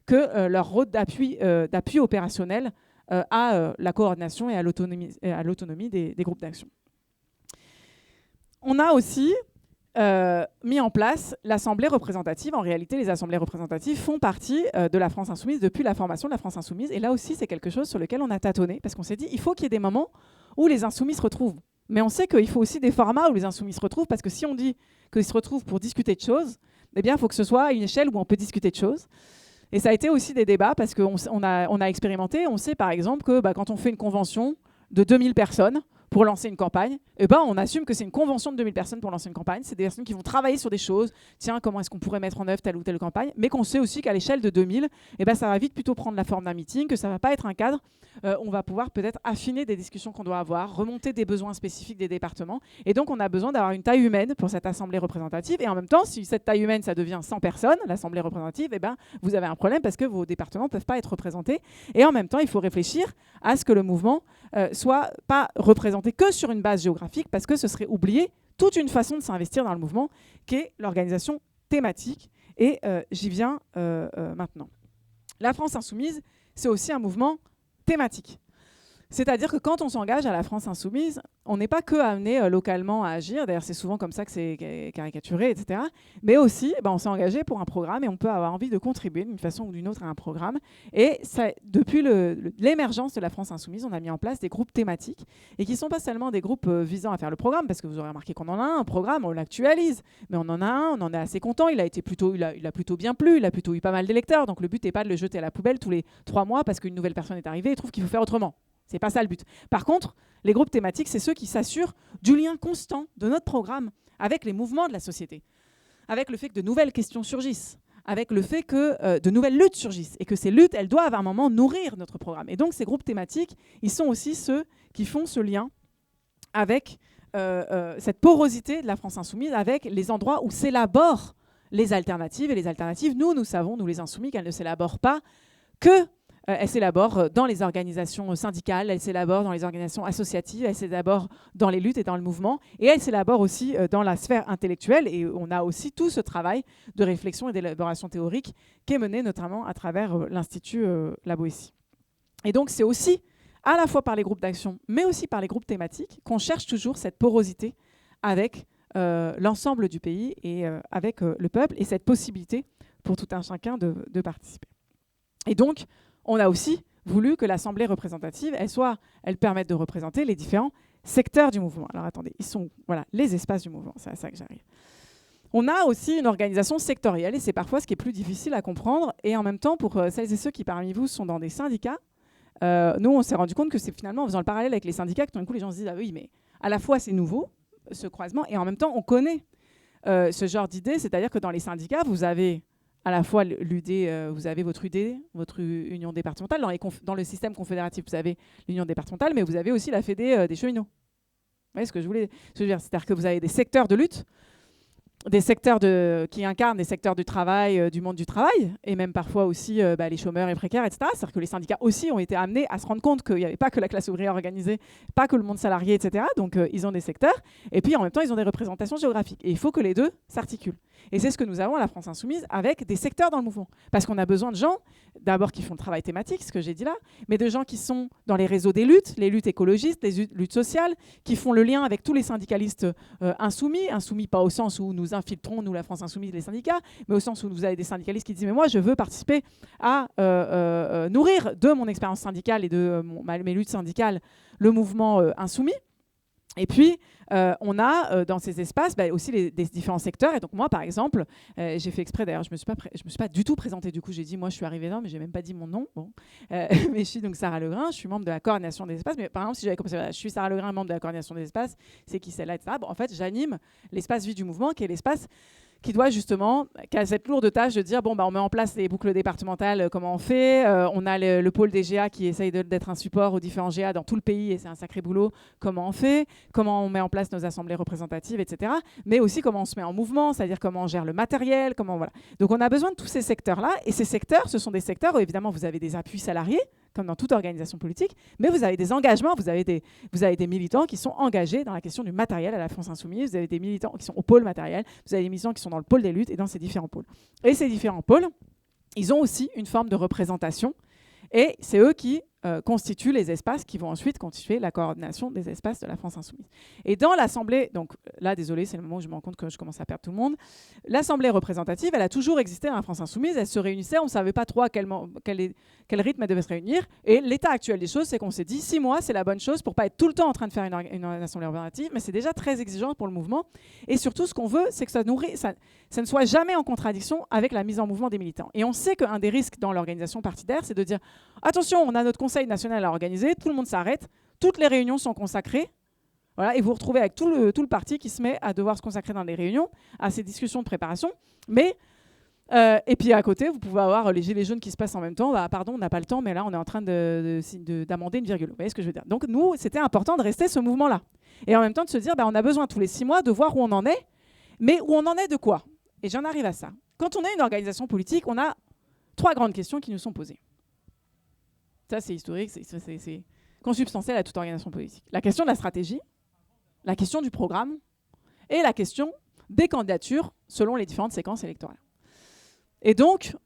que leur rôle d'appui opérationnel à la coordination et à l'autonomie des groupes d'action. On a aussi mis en place l'Assemblée représentative. En réalité, les assemblées représentatives font partie de la France Insoumise depuis la formation de la France Insoumise. Et là aussi, c'est quelque chose sur lequel on a tâtonné, parce qu'on s'est dit il faut qu'il y ait des moments où les insoumis se retrouvent. Mais on sait qu'il faut aussi des formats où les insoumis se retrouvent, parce que si on dit qu'ils se retrouvent pour discuter de choses, eh bien, il faut que ce soit à une échelle où on peut discuter de choses. Et ça a été aussi des débats, parce qu'on a expérimenté. On sait, par exemple, que quand on fait une convention de 2000 personnes, pour lancer une campagne, on assume que c'est une convention de 2000 personnes pour lancer une campagne. C'est des personnes qui vont travailler sur des choses. Tiens, comment est-ce qu'on pourrait mettre en œuvre telle ou telle campagne ? Mais qu'on sait aussi qu'à l'échelle de 2000, ça va vite plutôt prendre la forme d'un meeting, que ça ne va pas être un cadre. On va pouvoir peut-être affiner des discussions qu'on doit avoir, remonter des besoins spécifiques des départements. Et donc, on a besoin d'avoir une taille humaine pour cette assemblée représentative. Et en même temps, si cette taille humaine, ça devient 100 personnes, l'assemblée représentative, vous avez un problème parce que vos départements ne peuvent pas être représentés. Et en même temps, il faut réfléchir à ce que le mouvement soit pas représenté que sur une base géographique, parce que ce serait oublier toute une façon de s'investir dans le mouvement, qui est l'organisation thématique. Et j'y viens maintenant. La France Insoumise, c'est aussi un mouvement thématique. C'est-à-dire que quand on s'engage à la France Insoumise, on n'est pas que amené localement à agir, d'ailleurs c'est souvent comme ça que c'est caricaturé, etc. Mais aussi, on s'est engagé pour un programme et on peut avoir envie de contribuer d'une façon ou d'une autre à un programme. Et ça, depuis l'émergence de la France Insoumise, on a mis en place des groupes thématiques et qui ne sont pas seulement des groupes visant à faire le programme, parce que vous aurez remarqué qu'on en a un programme, on l'actualise, mais on en a un, on en est assez content, il a plutôt bien plu, il a plutôt eu pas mal d'électeurs, donc le but n'est pas de le jeter à la poubelle tous les 3 mois parce qu'une nouvelle personne est arrivée et trouve qu'il faut faire autrement. C'est pas ça le but. Par contre, les groupes thématiques, c'est ceux qui s'assurent du lien constant de notre programme avec les mouvements de la société, avec le fait que de nouvelles questions surgissent, avec le fait que de nouvelles luttes surgissent et que ces luttes, elles doivent à un moment nourrir notre programme. Et donc, ces groupes thématiques, ils sont aussi ceux qui font ce lien avec cette porosité de la France Insoumise, avec les endroits où s'élaborent les alternatives. Et les alternatives, nous savons, nous les Insoumis, qu'elles ne s'élaborent pas que elle s'élabore dans les organisations syndicales, elle s'élabore dans les organisations associatives, elle s'élabore dans les luttes et dans le mouvement, et elle s'élabore aussi dans la sphère intellectuelle. Et on a aussi tout ce travail de réflexion et d'élaboration théorique qui est mené notamment à travers l'Institut La Boétie. Et donc c'est aussi à la fois par les groupes d'action, mais aussi par les groupes thématiques, qu'on cherche toujours cette porosité avec l'ensemble du pays et avec le peuple, et cette possibilité pour tout un chacun de participer. Et donc, on a aussi voulu que l'Assemblée représentative, elle permette de représenter les différents secteurs du mouvement. Alors attendez, ils sont les espaces du mouvement, c'est à ça que j'arrive. On a aussi une organisation sectorielle et c'est parfois ce qui est plus difficile à comprendre. Et en même temps, pour celles et ceux qui parmi vous sont dans des syndicats, nous on s'est rendu compte que c'est finalement en faisant le parallèle avec les syndicats que tout d'un coup les gens se disent « Ah oui, mais à la fois c'est nouveau, ce croisement, et en même temps on connaît ce genre d'idée, c'est-à-dire que dans les syndicats, vous avez à la fois l'UD, vous avez votre UD, votre union départementale. Dans le système confédératif, vous avez l'union départementale, mais vous avez aussi la Fédé des cheminots. Vous voyez ce que je voulais dire? C'est-à-dire que vous avez des secteurs de lutte, des secteurs qui incarnent des secteurs du travail, du monde du travail, et même parfois aussi les chômeurs et précaires, etc. C'est-à-dire que les syndicats aussi ont été amenés à se rendre compte qu'il n'y avait pas que la classe ouvrière organisée, pas que le monde salarié, etc. Donc ils ont des secteurs, et puis en même temps ils ont des représentations géographiques. Et il faut que les deux s'articulent. Et c'est ce que nous avons à la France Insoumise avec des secteurs dans le mouvement. Parce qu'on a besoin de gens, d'abord qui font le travail thématique, ce que j'ai dit là, mais de gens qui sont dans les réseaux des luttes, les luttes écologistes, les luttes sociales, qui font le lien avec tous les syndicalistes insoumis pas au sens où nous infiltrons, nous la France Insoumise, les syndicats, mais au sens où vous avez des syndicalistes qui disent « mais moi je veux participer à nourrir de mon expérience syndicale et de mes luttes syndicales le mouvement insoumis ». Et puis, on a dans ces espaces aussi des différents secteurs. Et donc moi, par exemple, j'ai fait exprès, d'ailleurs, je me suis pas du tout présentée. Du coup, j'ai dit, moi, je suis arrivée là, mais j'ai même pas dit mon nom. Bon. Mais je suis donc Sarah Legrain, je suis membre de la coordination des espaces. Mais par exemple, si j'avais commencé, je suis Sarah Legrain, membre de la coordination des espaces, c'est qui celle-là, etc. Bon, en fait, j'anime l'espace vie du mouvement, qui est l'espace qui doit justement, qui a cette lourde tâche de dire, bon, on met en place les boucles départementales, comment on fait, on a le pôle des GA qui essaye d'être un support aux différents GA dans tout le pays, et c'est un sacré boulot, comment on fait, comment on met en place nos assemblées représentatives, etc. Mais aussi comment on se met en mouvement, c'est-à-dire comment on gère le matériel, voilà. Donc on a besoin de tous ces secteurs-là, et ces secteurs, ce sont des secteurs où évidemment vous avez des appuis salariés, comme dans toute organisation politique, mais vous avez des engagements, vous avez des militants qui sont engagés dans la question du matériel à la France Insoumise, vous avez des militants qui sont au pôle matériel, vous avez des militants qui sont dans le pôle des luttes et dans ces différents pôles. Et ces différents pôles, ils ont aussi une forme de représentation, et c'est eux qui constituent les espaces qui vont ensuite constituer la coordination des espaces de la France Insoumise. Et dans l'Assemblée, donc là, désolé, c'est le moment où je me rends compte que je commence à perdre tout le monde, l'Assemblée représentative, elle a toujours existé dans la France Insoumise, elle se réunissait, on ne savait pas trop à quel rythme elle devait se réunir, et l'état actuel des choses, c'est qu'on s'est dit 6 mois, c'est la bonne chose pour ne pas être tout le temps en train de faire une Assemblée représentative, mais c'est déjà très exigeant pour le mouvement, et surtout, ce qu'on veut, c'est que ça ne soit jamais en contradiction avec la mise en mouvement des militants. Et on sait qu'un des risques dans l'organisation partidaire, c'est de dire attention, on a notre Conseil national à organiser, tout le monde s'arrête, toutes les réunions sont consacrées, voilà, et vous vous retrouvez avec tout le parti qui se met à devoir se consacrer dans des réunions, à ces discussions de préparation, mais et puis à côté, vous pouvez avoir les gilets jaunes qui se passent en même temps. Pardon, on n'a pas le temps, mais là, on est en train d'amender une virgule. Vous voyez ce que je veux dire? Donc nous, c'était important de rester ce mouvement-là. Et en même temps de se dire, on a besoin tous les 6 mois de voir où on en est, mais où on en est de quoi? Et j'en arrive à ça. Quand on est une organisation politique, on a 3 grandes questions qui nous sont posées. Ça, c'est historique, c'est consubstantiel à toute organisation politique. La question de la stratégie, la question du programme et la question des candidatures selon les différentes séquences électorales. Et donc,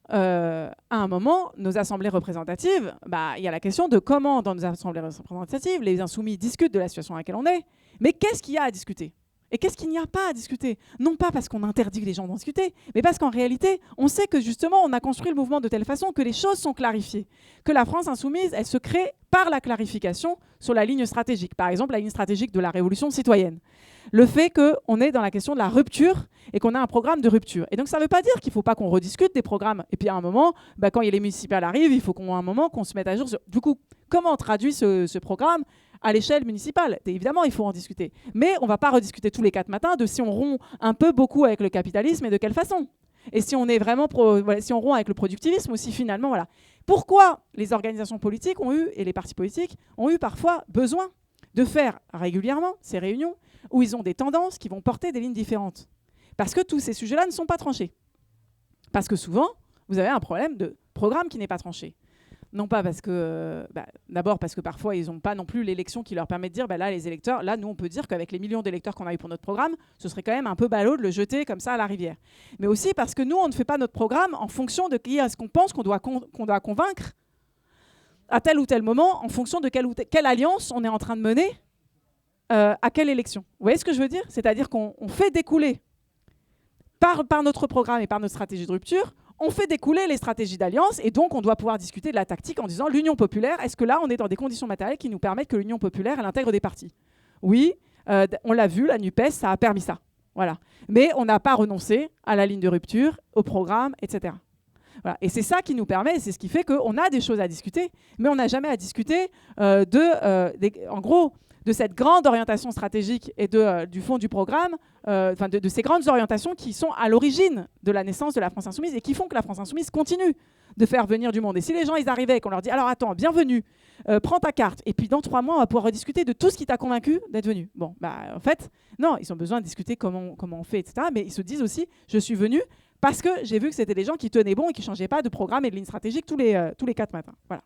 à un moment, nos assemblées représentatives, il y a la question de comment, dans nos assemblées représentatives, les insoumis discutent de la situation à laquelle on est, mais qu'est-ce qu'il y a à discuter ? Et qu'est-ce qu'il n'y a pas à discuter? Non pas parce qu'on interdit que les gens d'en discuter, mais parce qu'en réalité, on sait que justement, on a construit le mouvement de telle façon que les choses sont clarifiées. Que la France insoumise, elle se crée par la clarification sur la ligne stratégique. Par exemple, la ligne stratégique de la révolution citoyenne. Le fait qu'on est dans la question de la rupture et qu'on a un programme de rupture. Et donc, ça ne veut pas dire qu'il ne faut pas qu'on rediscute des programmes. Et puis, à un moment, quand les municipales arrivent, il faut qu'on se mette à jour. Du coup, comment on traduit ce programme à l'échelle municipale? Évidemment, il faut en discuter. Mais on ne va pas rediscuter tous les 4 matins de si on rompt un peu beaucoup avec le capitalisme et de quelle façon. Et si on est vraiment si on rompt avec le productivisme aussi, finalement, voilà. Pourquoi les organisations politiques ont eu, et les partis politiques, ont eu parfois besoin de faire régulièrement ces réunions où ils ont des tendances qui vont porter des lignes différentes? Parce que tous ces sujets-là ne sont pas tranchés. Parce que souvent, vous avez un problème de programme qui n'est pas tranché. Non pas parce que, d'abord parce que parfois ils n'ont pas non plus l'élection qui leur permet de dire, là les électeurs, là nous on peut dire qu'avec les millions d'électeurs qu'on a eu pour notre programme, ce serait quand même un peu ballot de le jeter comme ça à la rivière. Mais aussi parce que nous on ne fait pas notre programme en fonction de qui est-ce qu'on pense qu'on doit convaincre à tel ou tel moment, en fonction de quelle alliance on est en train de mener à quelle élection. Vous voyez ce que je veux dire? C'est-à-dire qu'on fait découler par notre programme et par notre stratégie de rupture, on fait découler les stratégies d'alliance et donc on doit pouvoir discuter de la tactique en disant l'union populaire, est-ce que là on est dans des conditions matérielles qui nous permettent que l'union populaire elle intègre des partis? Oui, on l'a vu, la NUPES, ça a permis ça. Voilà. Mais on n'a pas renoncé à la ligne de rupture, au programme, etc. Voilà. Et c'est ça qui nous permet, c'est ce qui fait qu'on a des choses à discuter, mais on n'a jamais à discuter en gros, de cette grande orientation stratégique et du fond du programme, de ces grandes orientations qui sont à l'origine de la naissance de la France Insoumise et qui font que la France Insoumise continue de faire venir du monde. Et si les gens ils arrivaient et qu'on leur dit « Alors attends, bienvenue, prends ta carte, et puis dans 3 mois, on va pouvoir rediscuter de tout ce qui t'a convaincu d'être venu. » Bon, en fait, non, ils ont besoin de discuter comment on fait, etc. Mais ils se disent aussi « Je suis venu parce que j'ai vu que c'était des gens qui tenaient bon et qui ne changeaient pas de programme et de ligne stratégique tous les 4 matins. » Voilà.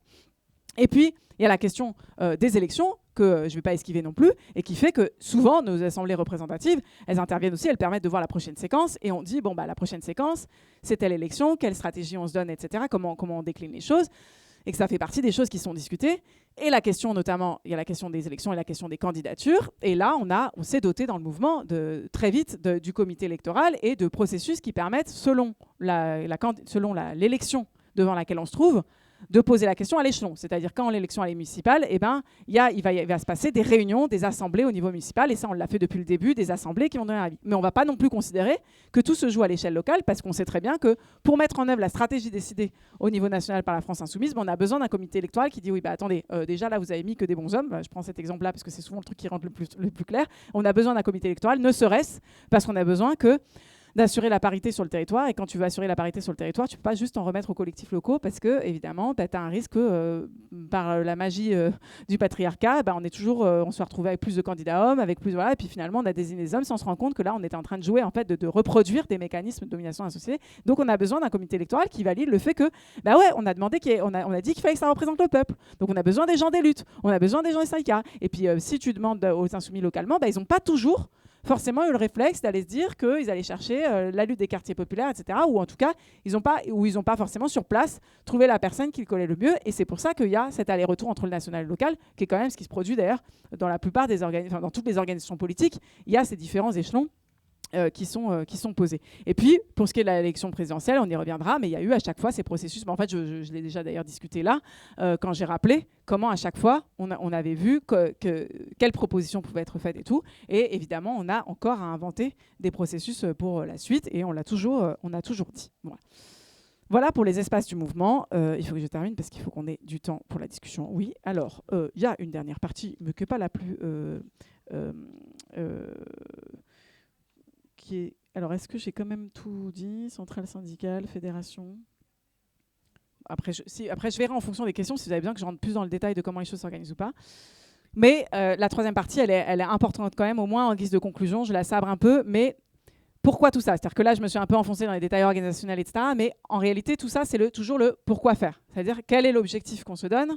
Et puis, il y a la question des élections, que je ne vais pas esquiver non plus, et qui fait que souvent, nos assemblées représentatives, elles interviennent aussi, elles permettent de voir la prochaine séquence, et on dit, bon, la prochaine séquence, c'est telle élection, quelle stratégie on se donne, etc., comment on décline les choses, et que ça fait partie des choses qui sont discutées. Et la question, notamment, il y a la question des élections et la question des candidatures, et là, on s'est doté dans le mouvement très vite du comité électoral et de processus qui permettent, selon l'élection devant laquelle on se trouve, de poser la question à l'échelon. C'est-à-dire quand l'élection est municipale, il va se passer des réunions, des assemblées au niveau municipal, et ça on l'a fait depuis le début, des assemblées qui vont donner un avis. Mais on ne va pas non plus considérer que tout se joue à l'échelle locale, parce qu'on sait très bien que pour mettre en œuvre la stratégie décidée au niveau national par la France Insoumise, on a besoin d'un comité électoral qui dit oui, attendez, déjà là vous avez mis que des bons hommes, je prends cet exemple-là parce que c'est souvent le truc qui rentre le plus clair, on a besoin d'un comité électoral, ne serait-ce parce qu'on a besoin d'assurer la parité sur le territoire. Et quand tu veux assurer la parité sur le territoire, tu ne peux pas juste en remettre aux collectifs locaux parce que, évidemment, tu as un risque par la magie du patriarcat, on se retrouve avec plus de candidats hommes, avec plus, voilà, et puis finalement, on a désigné des hommes sans se rendre compte que là, on était en train de jouer, en fait, de reproduire des mécanismes de domination associés. Donc, on a besoin d'un comité électoral qui valide le fait que, on a demandé on a dit qu'il fallait que ça représente le peuple. Donc, on a besoin des gens des luttes, on a besoin des gens des syndicats. Et puis, si tu demandes aux insoumis localement, ils n'ont pas toujours forcément eu le réflexe d'aller se dire qu'ils allaient chercher la lutte des quartiers populaires, etc. Ou en tout cas, ils n'ont pas forcément sur place trouvé la personne qui le collait le mieux. Et c'est pour ça qu'il y a cet aller-retour entre le national et le local, qui est quand même ce qui se produit d'ailleurs dans la plupart dans toutes les organisations politiques. Il y a ces différents échelons qui sont posés. Et puis, pour ce qui est de l'élection présidentielle, on y reviendra, mais il y a eu à chaque fois ces processus. En fait, je l'ai déjà d'ailleurs discuté là, quand j'ai rappelé comment à chaque fois, on avait vu quelles propositions pouvaient être faites et tout. Et évidemment, on a encore à inventer des processus pour la suite, et on a toujours dit. Voilà pour les espaces du mouvement. Il faut que je termine parce qu'il faut qu'on ait du temps pour la discussion. Oui, alors, il y a une dernière partie, mais qui n'est pas la plus... Alors, est-ce que j'ai quand même tout dit? Centrale syndicale, fédération. Après, je verrai en fonction des questions si vous avez besoin que je rentre plus dans le détail de comment les choses s'organisent ou pas. Mais la troisième partie, elle est importante quand même, au moins en guise de conclusion. Je la sabre un peu, mais pourquoi tout ça? C'est-à-dire que là, je me suis un peu enfoncée dans les détails organisationnels, etc. Mais en réalité, tout ça, c'est toujours le pourquoi faire. C'est-à-dire quel est l'objectif qu'on se donne.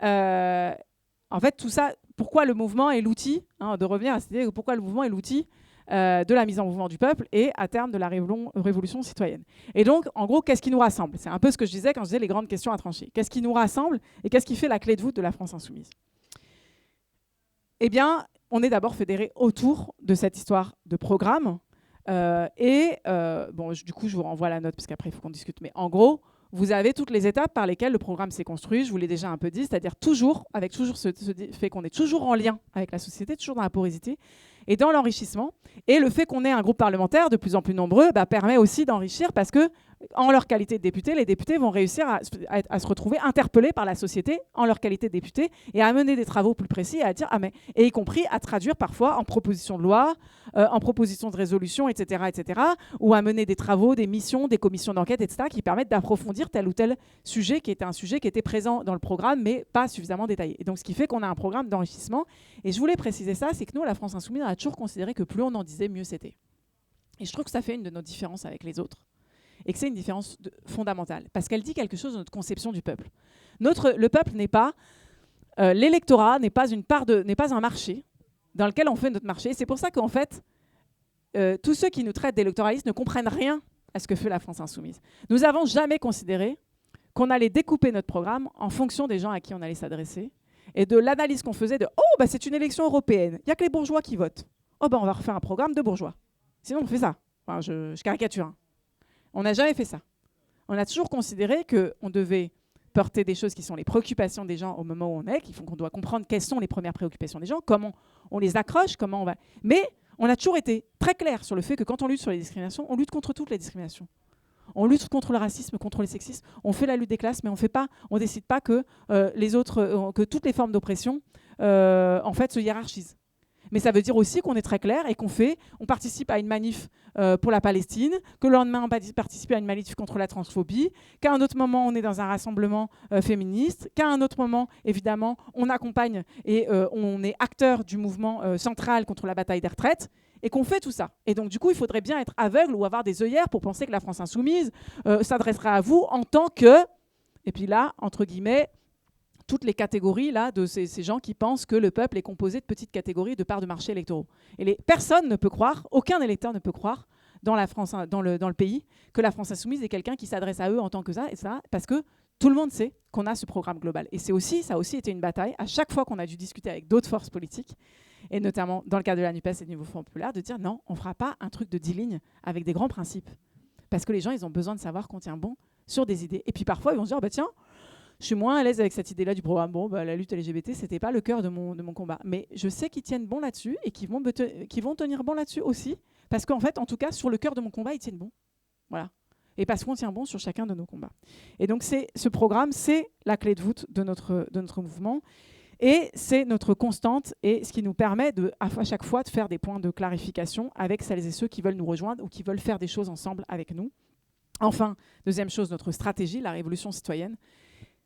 En fait, tout ça, pourquoi le mouvement est l'outil, de revenir à cette idée, pourquoi le mouvement est l'outil de la mise en mouvement du peuple et à terme de la révolution citoyenne. Et donc, en gros, qu'est-ce qui nous rassemble? C'est un peu ce que je disais quand je disais les grandes questions à trancher. Qu'est-ce qui nous rassemble et qu'est-ce qui fait la clé de voûte de la France insoumise? Eh bien, on est d'abord fédérés autour de cette histoire de programme. Du coup, je vous renvoie à la note parce qu'après, il faut qu'on discute. Mais en gros, vous avez toutes les étapes par lesquelles le programme s'est construit. Je vous l'ai déjà un peu dit, c'est-à-dire avec toujours ce fait qu'on est toujours en lien avec la société, toujours dans la porosité et dans l'enrichissement. Et le fait qu'on ait un groupe parlementaire de plus en plus nombreux permet aussi d'enrichir parce que, en leur qualité de députés, les députés vont réussir à se retrouver interpellés par la société en leur qualité de députés et à mener des travaux plus précis et à dire et y compris à traduire parfois en propositions de loi, en propositions de résolution, etc., ou à mener des travaux, des missions, des commissions d'enquête, etc., qui permettent d'approfondir tel ou tel sujet qui était un sujet qui était présent dans le programme mais pas suffisamment détaillé. Et donc ce qui fait qu'on a un programme d'enrichissement. Et je voulais préciser ça, c'est que nous, la France Insoumise, on a toujours considéré que plus on en disait, mieux c'était. Et je trouve que ça fait une de nos différences avec les autres. Et que c'est une différence fondamentale, parce qu'elle dit quelque chose de notre conception du peuple. Le peuple n'est pas... l'électorat n'est pas un marché dans lequel on fait notre marché. C'est pour ça qu'en fait, tous ceux qui nous traitent d'électoralistes ne comprennent rien à ce que fait la France Insoumise. Nous n'avons jamais considéré qu'on allait découper notre programme en fonction des gens à qui on allait s'adresser et de l'analyse qu'on faisait de « Oh, c'est une élection européenne, il n'y a que les bourgeois qui votent. Oh, on va refaire un programme de bourgeois. Sinon, on fait ça. » Enfin, je caricature. On n'a jamais fait ça. On a toujours considéré qu'on devait porter des choses qui sont les préoccupations des gens au moment où on est, qu'on doit comprendre quelles sont les premières préoccupations des gens, comment on les accroche, comment on va... Mais on a toujours été très clair sur le fait que quand on lutte sur les discriminations, on lutte contre toutes les discriminations. On lutte contre le racisme, contre le sexisme, on fait la lutte des classes, mais on décide pas que que toutes les formes d'oppression en fait se hiérarchisent. Mais ça veut dire aussi qu'on est très clair et on participe à une manif pour la Palestine, que le lendemain on participe à une manif contre la transphobie, qu'à un autre moment on est dans un rassemblement féministe, qu'à un autre moment évidemment on accompagne et on est acteur du mouvement central contre la bataille des retraites, et qu'on fait tout ça. Et donc du coup il faudrait bien être aveugle ou avoir des œillères pour penser que la France insoumise s'adressera à vous en tant que, et puis là entre guillemets, toutes les catégories là, de ces gens qui pensent que le peuple est composé de petites catégories de parts de marché électoraux. Et personne ne peut croire, aucun électeur ne peut croire dans le pays que la France insoumise est quelqu'un qui s'adresse à eux en tant que ça, etc. Parce que tout le monde sait qu'on a ce programme global. Et ça a aussi été une bataille, à chaque fois qu'on a dû discuter avec d'autres forces politiques, et notamment dans le cadre de la NUPES et du Mouvement populaire, de dire non, on ne fera pas un truc de 10 lignes avec des grands principes. Parce que les gens, ils ont besoin de savoir qu'on tient bon sur des idées. Et puis parfois, ils vont se dire, bah, tiens, je suis moins à l'aise avec cette idée-là du programme. Bon, bah, la lutte LGBT, c'était pas le cœur de mon combat. Mais je sais qu'ils tiennent bon là-dessus et qu'ils vont tenir bon là-dessus aussi. Parce qu'en fait, en tout cas, sur le cœur de mon combat, ils tiennent bon. Voilà. Et parce qu'on tient bon sur chacun de nos combats. Et donc, ce programme, c'est la clé de voûte de notre mouvement. Et c'est notre constante et ce qui nous permet à chaque fois de faire des points de clarification avec celles et ceux qui veulent nous rejoindre ou qui veulent faire des choses ensemble avec nous. Enfin, deuxième chose, notre stratégie, la révolution citoyenne.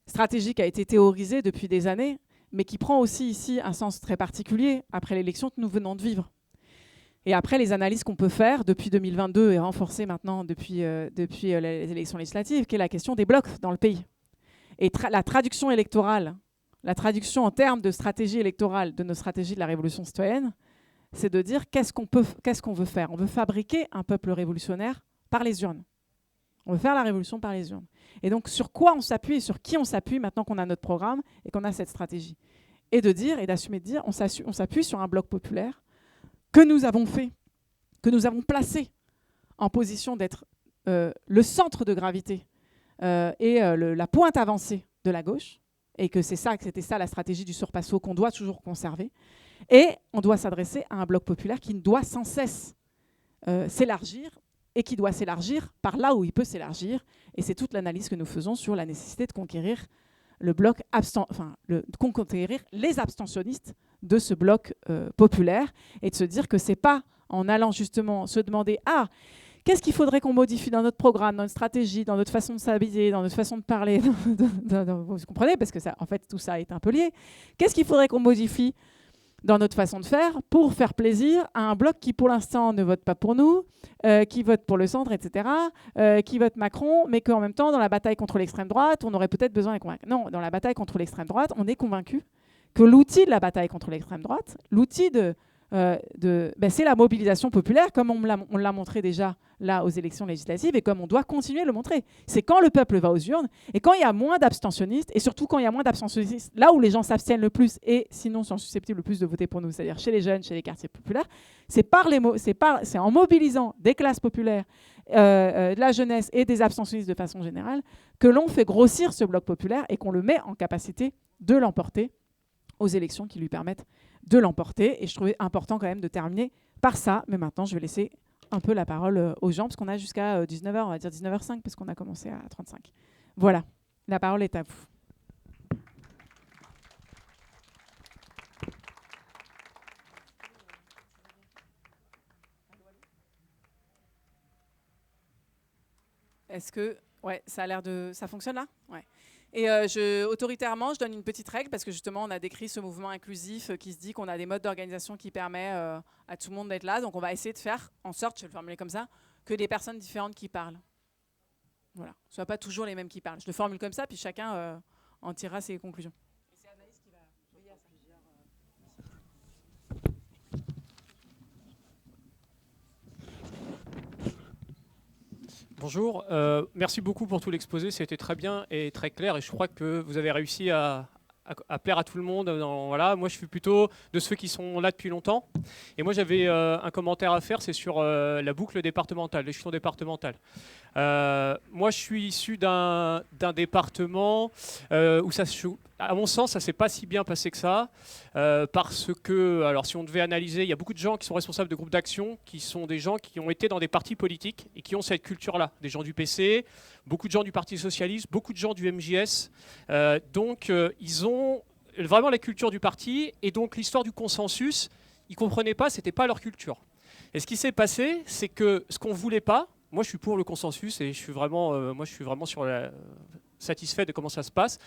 Stratégie qui a été théorisée depuis des années, mais qui prend aussi ici un sens très particulier après l'élection que nous venons de vivre. Et après les analyses qu'on peut faire depuis 2022 et renforcées maintenant depuis les élections législatives, qui est la question des blocs dans le pays. Et la traduction électorale, la traduction en termes de stratégie électorale de nos stratégies de la révolution citoyenne, c'est de dire qu'est-ce qu'on veut faire. On veut fabriquer un peuple révolutionnaire par les urnes. On veut faire la révolution par les urnes. Et donc, sur quoi on s'appuie et sur qui on s'appuie maintenant qu'on a notre programme et qu'on a cette stratégie. Et de dire, et d'assumer de dire, on s'appuie sur un bloc populaire que nous avons fait, que nous avons placé en position d'être le centre de gravité et la pointe avancée de la gauche, et que c'était ça la stratégie du surpasso qu'on doit toujours conserver. Et on doit s'adresser à un bloc populaire qui doit sans cesse s'élargir, et qui doit s'élargir par là où il peut s'élargir. Et c'est toute l'analyse que nous faisons sur la nécessité de conquérir conquérir les abstentionnistes de ce bloc populaire, et de se dire que c'est pas en allant justement se demander qu'est-ce qu'il faudrait qu'on modifie dans notre programme, dans notre stratégie, dans notre façon de s'habiller, dans notre façon de parler, vous comprenez, parce que ça, en fait, tout ça est un peu lié. Qu'est-ce qu'il faudrait qu'on modifie dans notre façon de faire pour faire plaisir à un bloc qui, pour l'instant, ne vote pas pour nous, qui vote pour le centre, etc., qui vote Macron, mais qu'en même temps, dans la bataille contre l'extrême droite, on aurait peut-être besoin de convaincre. Non, dans la bataille contre l'extrême droite, on est convaincu que l'outil de la bataille contre l'extrême droite, l'outil c'est la mobilisation populaire, comme on l'a montré déjà là aux élections législatives, et comme on doit continuer de le montrer. C'est quand le peuple va aux urnes, et quand il y a moins d'abstentionnistes, et surtout quand il y a moins d'abstentionnistes, là où les gens s'abstiennent le plus, et sinon sont susceptibles le plus de voter pour nous, c'est-à-dire chez les jeunes, chez les quartiers populaires, c'est en mobilisant des classes populaires, de la jeunesse et des abstentionnistes de façon générale, que l'on fait grossir ce bloc populaire et qu'on le met en capacité de l'emporter aux élections qui lui permettent de l'emporter. Et je trouvais important quand même de terminer par ça. Mais maintenant, je vais laisser un peu la parole aux gens, parce qu'on a jusqu'à 19h, on va dire 19h05, parce qu'on a commencé à 35. Voilà, la parole est à vous. Est-ce que... Ouais, ça a l'air de... Ça fonctionne là ? Ouais. Et autoritairement, je donne une petite règle, parce que justement, on a décrit ce mouvement inclusif qui se dit qu'on a des modes d'organisation qui permettent à tout le monde d'être là. Donc, on va essayer de faire en sorte, je vais le formuler comme ça, que des personnes différentes qui parlent. Voilà. Ce ne soit pas toujours les mêmes qui parlent. Je le formule comme ça, puis chacun en tirera ses conclusions. Et c'est Anaïs qui va veiller à ça. Bonjour, merci beaucoup pour tout l'exposé, c'était très bien et très clair, et je crois que vous avez réussi à plaire à tout le monde. Voilà. Moi je suis plutôt de ceux qui sont là depuis longtemps, et moi j'avais un commentaire à faire, c'est sur la boucle départementale, l'échelon départemental. Moi, je suis issu d'un département où à mon sens, ça s'est pas si bien passé que ça, parce que, alors si on devait analyser, il y a beaucoup de gens qui sont responsables de groupes d'action, qui sont des gens qui ont été dans des partis politiques et qui ont cette culture-là. Des gens du PC, beaucoup de gens du Parti Socialiste, beaucoup de gens du MJS. Donc, ils ont vraiment la culture du parti, et donc l'histoire du consensus, ils ne comprenaient pas, c'était pas leur culture. Et ce qui s'est passé, c'est que ce qu'on voulait pas, moi je suis pour le consensus et je suis vraiment satisfait de comment ça se passe.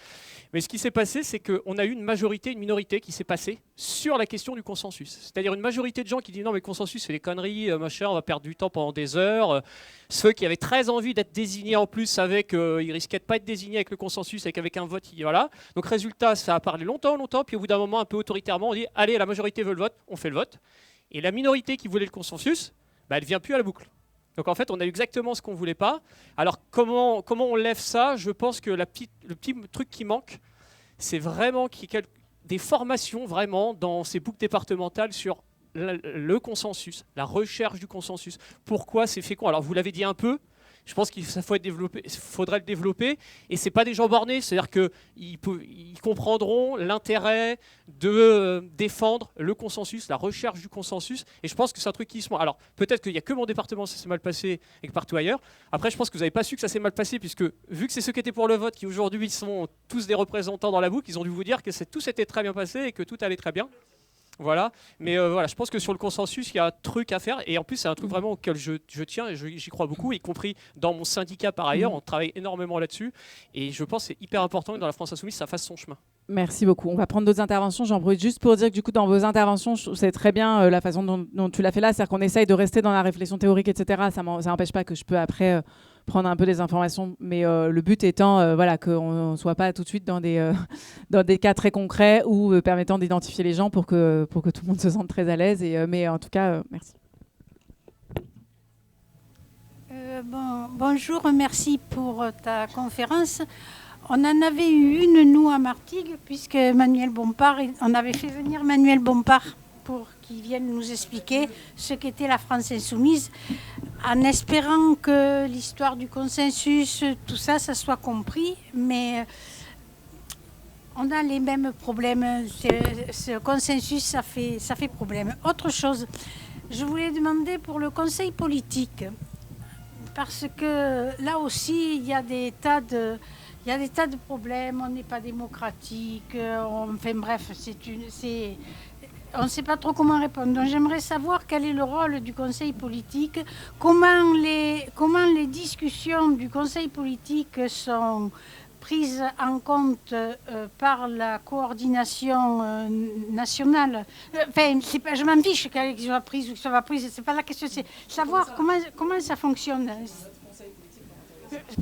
Mais ce qui s'est passé, c'est qu'on a eu une majorité, une minorité qui s'est passée sur la question du consensus. C'est-à-dire une majorité de gens qui disent non mais le consensus c'est des conneries, machin, on va perdre du temps pendant des heures. Ceux qui avaient très envie d'être désignés en plus savaient qu'ils risquaient de pas être désignés avec le consensus et qu'avec un vote, voilà. Donc résultat, ça a parlé longtemps, puis au bout d'un moment, un peu autoritairement, on dit allez, la majorité veut le vote, on fait le vote. Et la minorité qui voulait le consensus, elle ne vient plus à la boucle. Donc en fait, on a eu exactement ce qu'on ne voulait pas. Alors comment on lève ça? Je pense que le petit truc qui manque, c'est vraiment qu'il y ait des formations vraiment dans ces boucles départementales sur le consensus, la recherche du consensus. Pourquoi c'est fécond? Alors vous l'avez dit un peu, je pense qu'il faudrait le développer, et ce n'est pas des gens bornés, c'est-à-dire qu'ils comprendront l'intérêt de défendre le consensus, la recherche du consensus, et je pense que c'est un truc qui se... Alors peut-être qu'il n'y a que mon département ça s'est mal passé et que partout ailleurs. Après je pense que vous n'avez pas su que ça s'est mal passé, puisque vu que c'est ceux qui étaient pour le vote qui aujourd'hui sont tous des représentants dans la boucle, ils ont dû vous dire que tout s'était très bien passé et que tout allait très bien. Voilà, mais voilà, je pense que sur le consensus, il y a un truc à faire, et en plus c'est un truc vraiment auquel je tiens et j'y crois beaucoup, y compris dans mon syndicat par ailleurs, on travaille énormément là-dessus, et je pense que c'est hyper important que dans la France Insoumise, ça fasse son chemin. Merci beaucoup. On va prendre d'autres interventions. J'en profite juste pour dire que du coup, dans vos interventions, c'est très bien la façon dont tu l'as fait là, c'est-à-dire qu'on essaye de rester dans la réflexion théorique, etc. Ça n'empêche pas que je peux après prendre un peu des informations, mais le but étant voilà, qu'on ne soit pas tout de suite dans des cas très concrets ou permettant d'identifier les gens pour que tout le monde se sente très à l'aise. Mais en tout cas, merci. Bonjour, merci pour ta conférence. On en avait eu une, nous, à Martigues, puisque Manuel Bompard, on avait fait venir Manuel Bompard pour qu'il vienne nous expliquer ce qu'était la France insoumise, en espérant que l'histoire du consensus, tout ça, ça soit compris, mais on a les mêmes problèmes. Ce consensus, ça fait problème. Autre chose, je voulais demander pour le conseil politique, parce que là aussi, il y a des tas de problèmes, on n'est pas démocratique, enfin bref, on ne sait pas trop comment répondre. Donc j'aimerais savoir quel est le rôle du conseil politique, comment les discussions du conseil politique sont prises en compte par la coordination nationale. Enfin, je m'en fiche qu'elle soit prise ou qu'elle ne soit pas prise, c'est pas la question, c'est savoir comment ça fonctionne.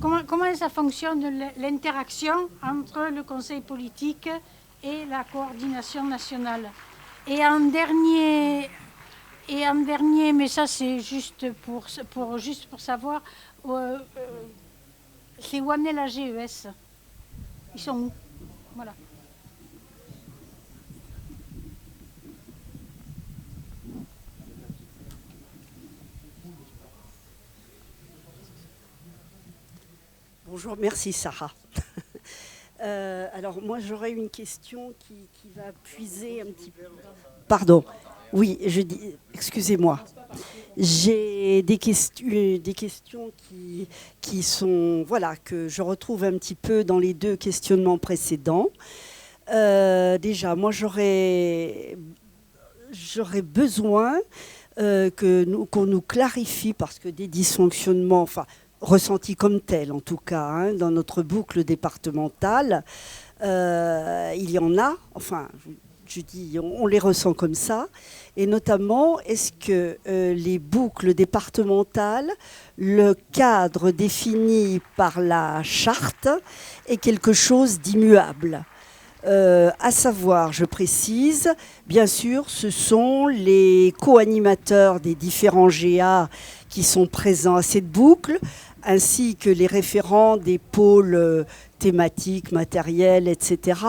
Comment ça fonctionne l'interaction entre le conseil politique et la coordination nationale. Et en dernier, mais ça c'est juste pour savoir, c'est où en est la GES? Ils sont où? Voilà. Bonjour, merci Sarah. Alors moi j'aurais une question qui va puiser un petit peu. Pardon, oui, je dis, excusez-moi. J'ai des questions qui sont, voilà, que je retrouve un petit peu dans les deux questionnements précédents. Déjà, moi j'aurais besoin qu'on nous clarifie, parce que des dysfonctionnements, enfin, ressentis comme tels en tout cas, hein, dans notre boucle départementale, il y en a, enfin je dis on les ressent comme ça, et notamment est-ce que les boucles départementales, le cadre défini par la charte est quelque chose d'immuable, à savoir, je précise, bien sûr, ce sont les co-animateurs des différents GA qui sont présents à cette boucle, ainsi que les référents des pôles thématiques, matériels, etc.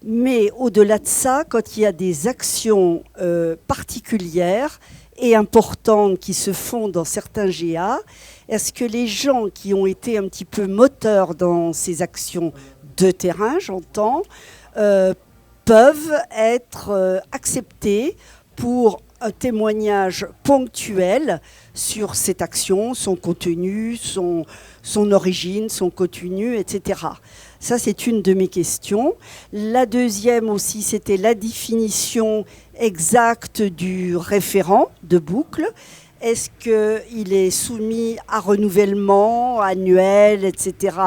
Mais au-delà de ça, quand il y a des actions particulières et importantes qui se font dans certains GA, est-ce que les gens qui ont été un petit peu moteurs dans ces actions de terrain, j'entends, peuvent être acceptés pour un témoignage ponctuel sur cette action, son contenu, son origine, son contenu, etc. Ça, c'est une de mes questions. La deuxième aussi, c'était la définition exacte du référent de boucle. Est-ce qu'il est soumis à renouvellement annuel, etc.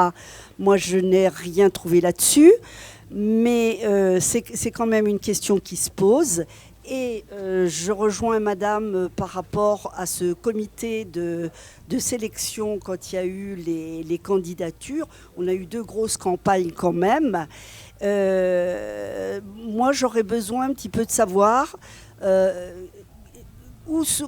Moi, je n'ai rien trouvé là-dessus, mais c'est quand même une question qui se pose. Et je rejoins Madame par rapport à ce comité de sélection quand il y a eu les candidatures. On a eu 2 grosses campagnes quand même. Moi, j'aurais besoin un petit peu de savoir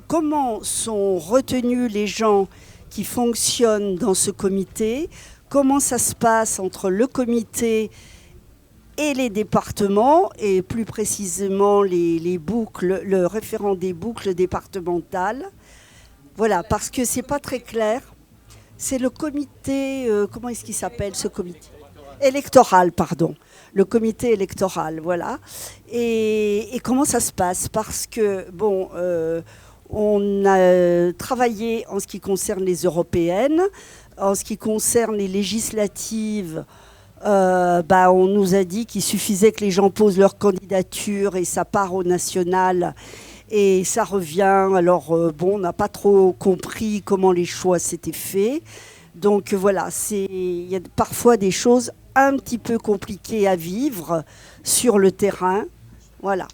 comment sont retenus les gens qui fonctionnent dans ce comité, comment ça se passe entre le comité et les départements, et plus précisément les boucles, le référent des boucles départementales. Voilà, parce que c'est pas très clair. C'est le comité, comment est-ce qu'il s'appelle ce comité ? Électoral, pardon. Le comité électoral, voilà. Et comment ça se passe ? Parce que, bon, on a travaillé en ce qui concerne les européennes, en ce qui concerne les législatives. On nous a dit qu'il suffisait que les gens posent leur candidature et ça part au national et ça revient. Alors, on n'a pas trop compris comment les choix s'étaient faits. Donc voilà, il y a parfois des choses un petit peu compliquées à vivre sur le terrain. Voilà.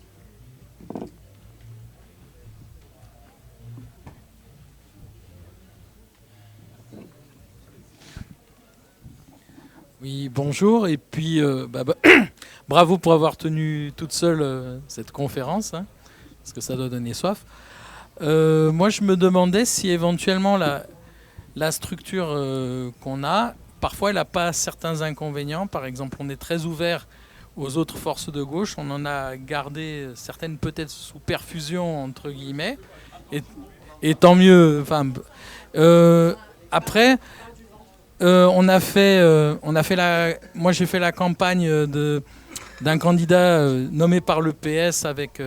Oui, bonjour, et puis bravo pour avoir tenu toute seule cette conférence, hein, parce que ça doit donner soif. Moi, je me demandais si éventuellement la structure qu'on a, parfois elle n'a pas certains inconvénients. Par exemple, on est très ouvert aux autres forces de gauche, on en a gardé certaines peut-être sous perfusion, entre guillemets, et tant mieux. Après... moi j'ai fait la campagne d'un candidat nommé par le PS avec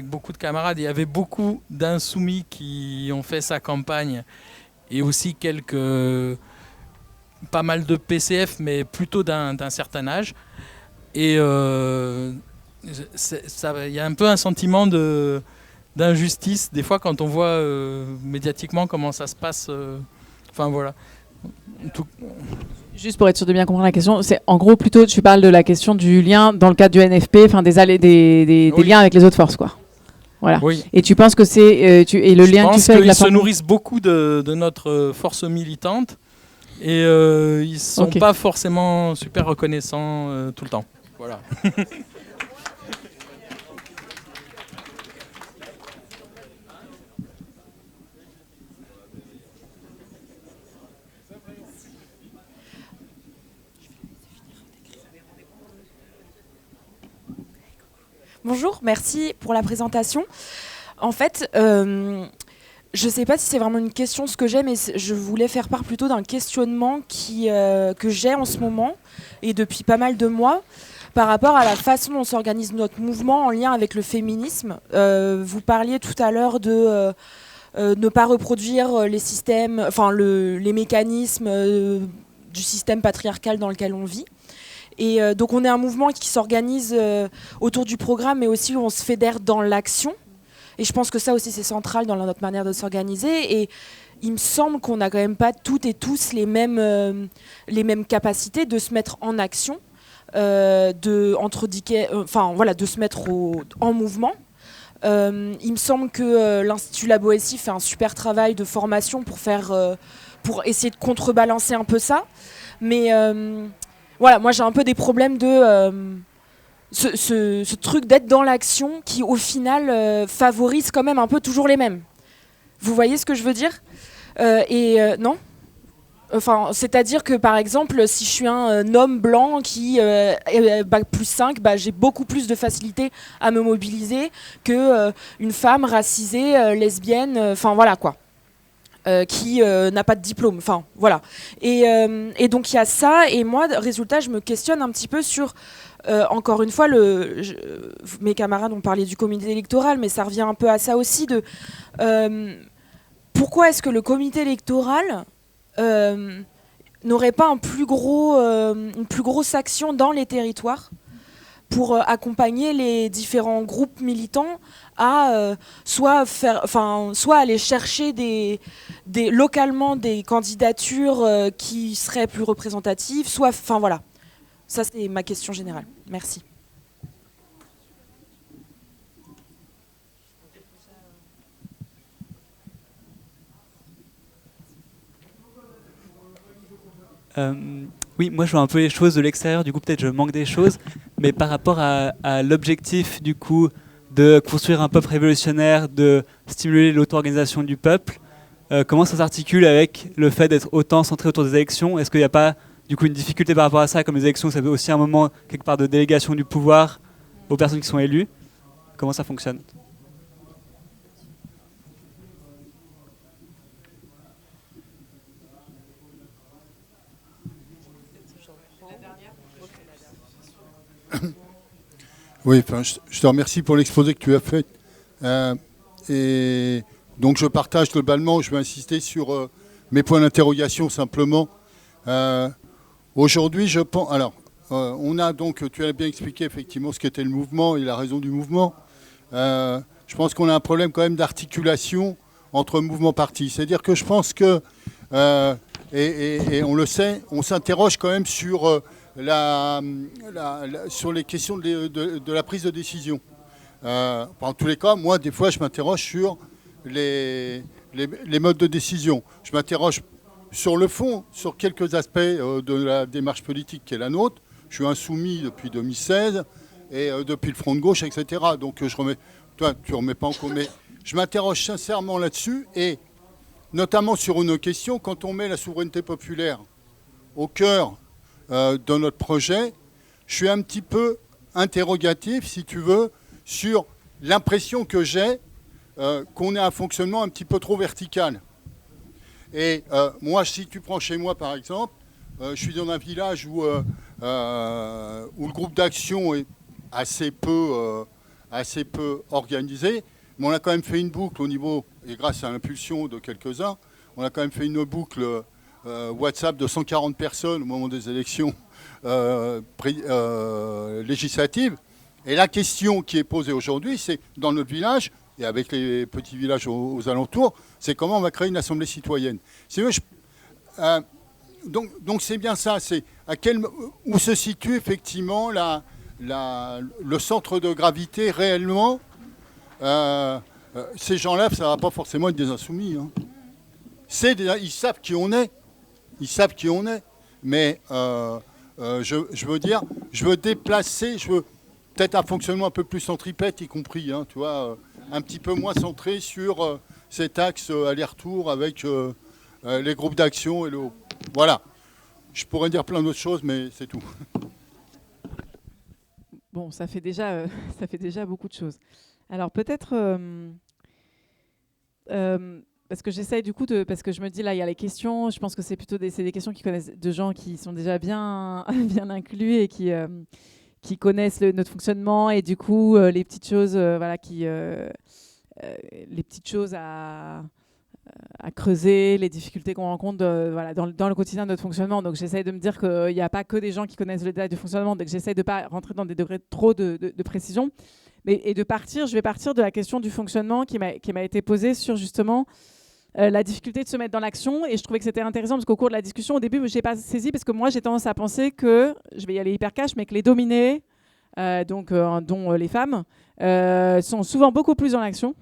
beaucoup de camarades. Il y avait beaucoup d'insoumis qui ont fait sa campagne et aussi pas mal de PCF, mais plutôt d'un certain âge. Et il y a un peu un sentiment d'injustice des fois quand on voit médiatiquement comment ça se passe. Voilà. Juste pour être sûr de bien comprendre la question, c'est en gros plutôt tu parles de la question du lien dans le cadre du NFP, enfin des liens avec les autres forces, quoi. Voilà. Oui. Et tu penses que c'est et le lien que tu fais avec la se nourrissent beaucoup de notre force militante et ils sont pas forcément super reconnaissants tout le temps. Voilà. Bonjour, merci pour la présentation. En fait, je ne sais pas si c'est vraiment une question ce que j'ai, mais je voulais faire part plutôt d'un questionnement que j'ai en ce moment et depuis pas mal de mois par rapport à la façon dont s'organise notre mouvement en lien avec le féminisme. Vous parliez tout à l'heure de ne pas reproduire les systèmes, les mécanismes du système patriarcal dans lequel on vit. Et donc on est un mouvement qui s'organise autour du programme, mais aussi où on se fédère dans l'action. Et je pense que ça aussi c'est central dans notre manière de s'organiser. Et il me semble qu'on n'a quand même pas toutes et tous les mêmes capacités de se mettre en action, de se mettre en mouvement. Il me semble que l'Institut La Boétie fait un super travail de formation pour essayer de contrebalancer un peu ça. Mais moi j'ai un peu des problèmes de ce truc d'être dans l'action qui au final favorise quand même un peu toujours les mêmes. Vous voyez ce que je veux dire ? Non ? C'est-à-dire que par exemple, si je suis un homme blanc qui est bac+5, j'ai beaucoup plus de facilité à me mobiliser que une femme racisée, lesbienne, voilà quoi. qui n'a pas de diplôme. Enfin, voilà. Et donc il y a ça. Et moi, résultat, je me questionne un petit peu sur, encore une fois, mes camarades ont parlé du comité électoral, mais ça revient un peu à ça aussi, de pourquoi est-ce que le comité électoral n'aurait pas une plus grosse action dans les territoires pour accompagner les différents groupes militants à soit aller chercher localement des candidatures qui seraient plus représentatives, soit, enfin voilà. Ça, c'est ma question générale. Merci. Oui, moi je vois un peu les choses de l'extérieur, du coup peut-être je manque des choses, mais par rapport à l'objectif du coup de construire un peuple révolutionnaire, de stimuler l'auto-organisation du peuple, comment ça s'articule avec le fait d'être autant centré autour des élections? Est-ce qu'il n'y a pas du coup une difficulté par rapport à ça, comme les élections, ça veut aussi un moment quelque part de délégation du pouvoir aux personnes qui sont élues? Comment ça fonctionne? Oui, je te remercie pour l'exposé que tu as fait. Et donc je partage globalement, je vais insister sur mes points d'interrogation simplement. Aujourd'hui, je pense. Alors, on a donc, tu as bien expliqué effectivement ce qu'était le mouvement et la raison du mouvement. Je pense qu'on a un problème quand même d'articulation entre mouvement-parti. C'est-à-dire que je pense que, et on le sait, on s'interroge quand même sur sur les questions de la prise de décision. En tous les cas, moi, des fois, je m'interroge sur les modes de décision. Je m'interroge sur le fond, sur quelques aspects de la démarche politique qui est la nôtre. Je suis insoumis depuis 2016 et depuis le Front de gauche, etc. Donc, toi, tu ne remets pas en cause, mais je m'interroge sincèrement là-dessus, et notamment sur une question, quand on met la souveraineté populaire au cœur de notre projet, je suis un petit peu interrogatif, si tu veux, sur l'impression que j'ai qu'on ait un fonctionnement un petit peu trop vertical. Et moi, si tu prends chez moi, par exemple, je suis dans un village où le groupe d'action est assez peu organisé, mais on a quand même fait une boucle au niveau, et grâce à l'impulsion de quelques-uns, on a quand même fait une boucle WhatsApp de 140 personnes au moment des élections législatives. Et la question qui est posée aujourd'hui, c'est dans notre village, et avec les petits villages aux alentours, c'est comment on va créer une assemblée citoyenne. Donc c'est bien ça, c'est où se situe effectivement le centre de gravité réellement. Ces gens-là, ça ne va pas forcément être des insoumis. Hein. Ils savent qui on est. Ils savent qui on est. Mais je veux dire, je veux déplacer, je veux peut-être un fonctionnement un peu plus centripète, y compris, hein, tu vois, un petit peu moins centré sur cet axe aller-retour avec les groupes d'action et le... Voilà. Je pourrais dire plein d'autres choses, mais c'est tout. Bon, ça fait déjà beaucoup de choses. Alors peut-être... parce que j'essaye du coup parce que je me dis là il y a les questions, je pense que c'est plutôt des questions qui connaissent de gens qui sont déjà bien inclus et qui connaissent notre fonctionnement, et du coup les petites choses les petites choses à creuser, les difficultés qu'on rencontre dans le quotidien de notre fonctionnement. Donc j'essaye de me dire qu'il n'y a pas que des gens qui connaissent le détail du fonctionnement, donc j'essaye de ne pas rentrer dans des degrés trop de précision, et je vais partir de la question du fonctionnement qui m'a été posée sur justement la difficulté de se mettre dans l'action. Et je trouvais que c'était intéressant parce qu'au cours de la discussion, au début, je n'ai pas saisi, parce que moi, j'ai tendance à penser que, je vais y aller hyper cash, mais que les dominés, dont les femmes, sont souvent beaucoup plus dans l'action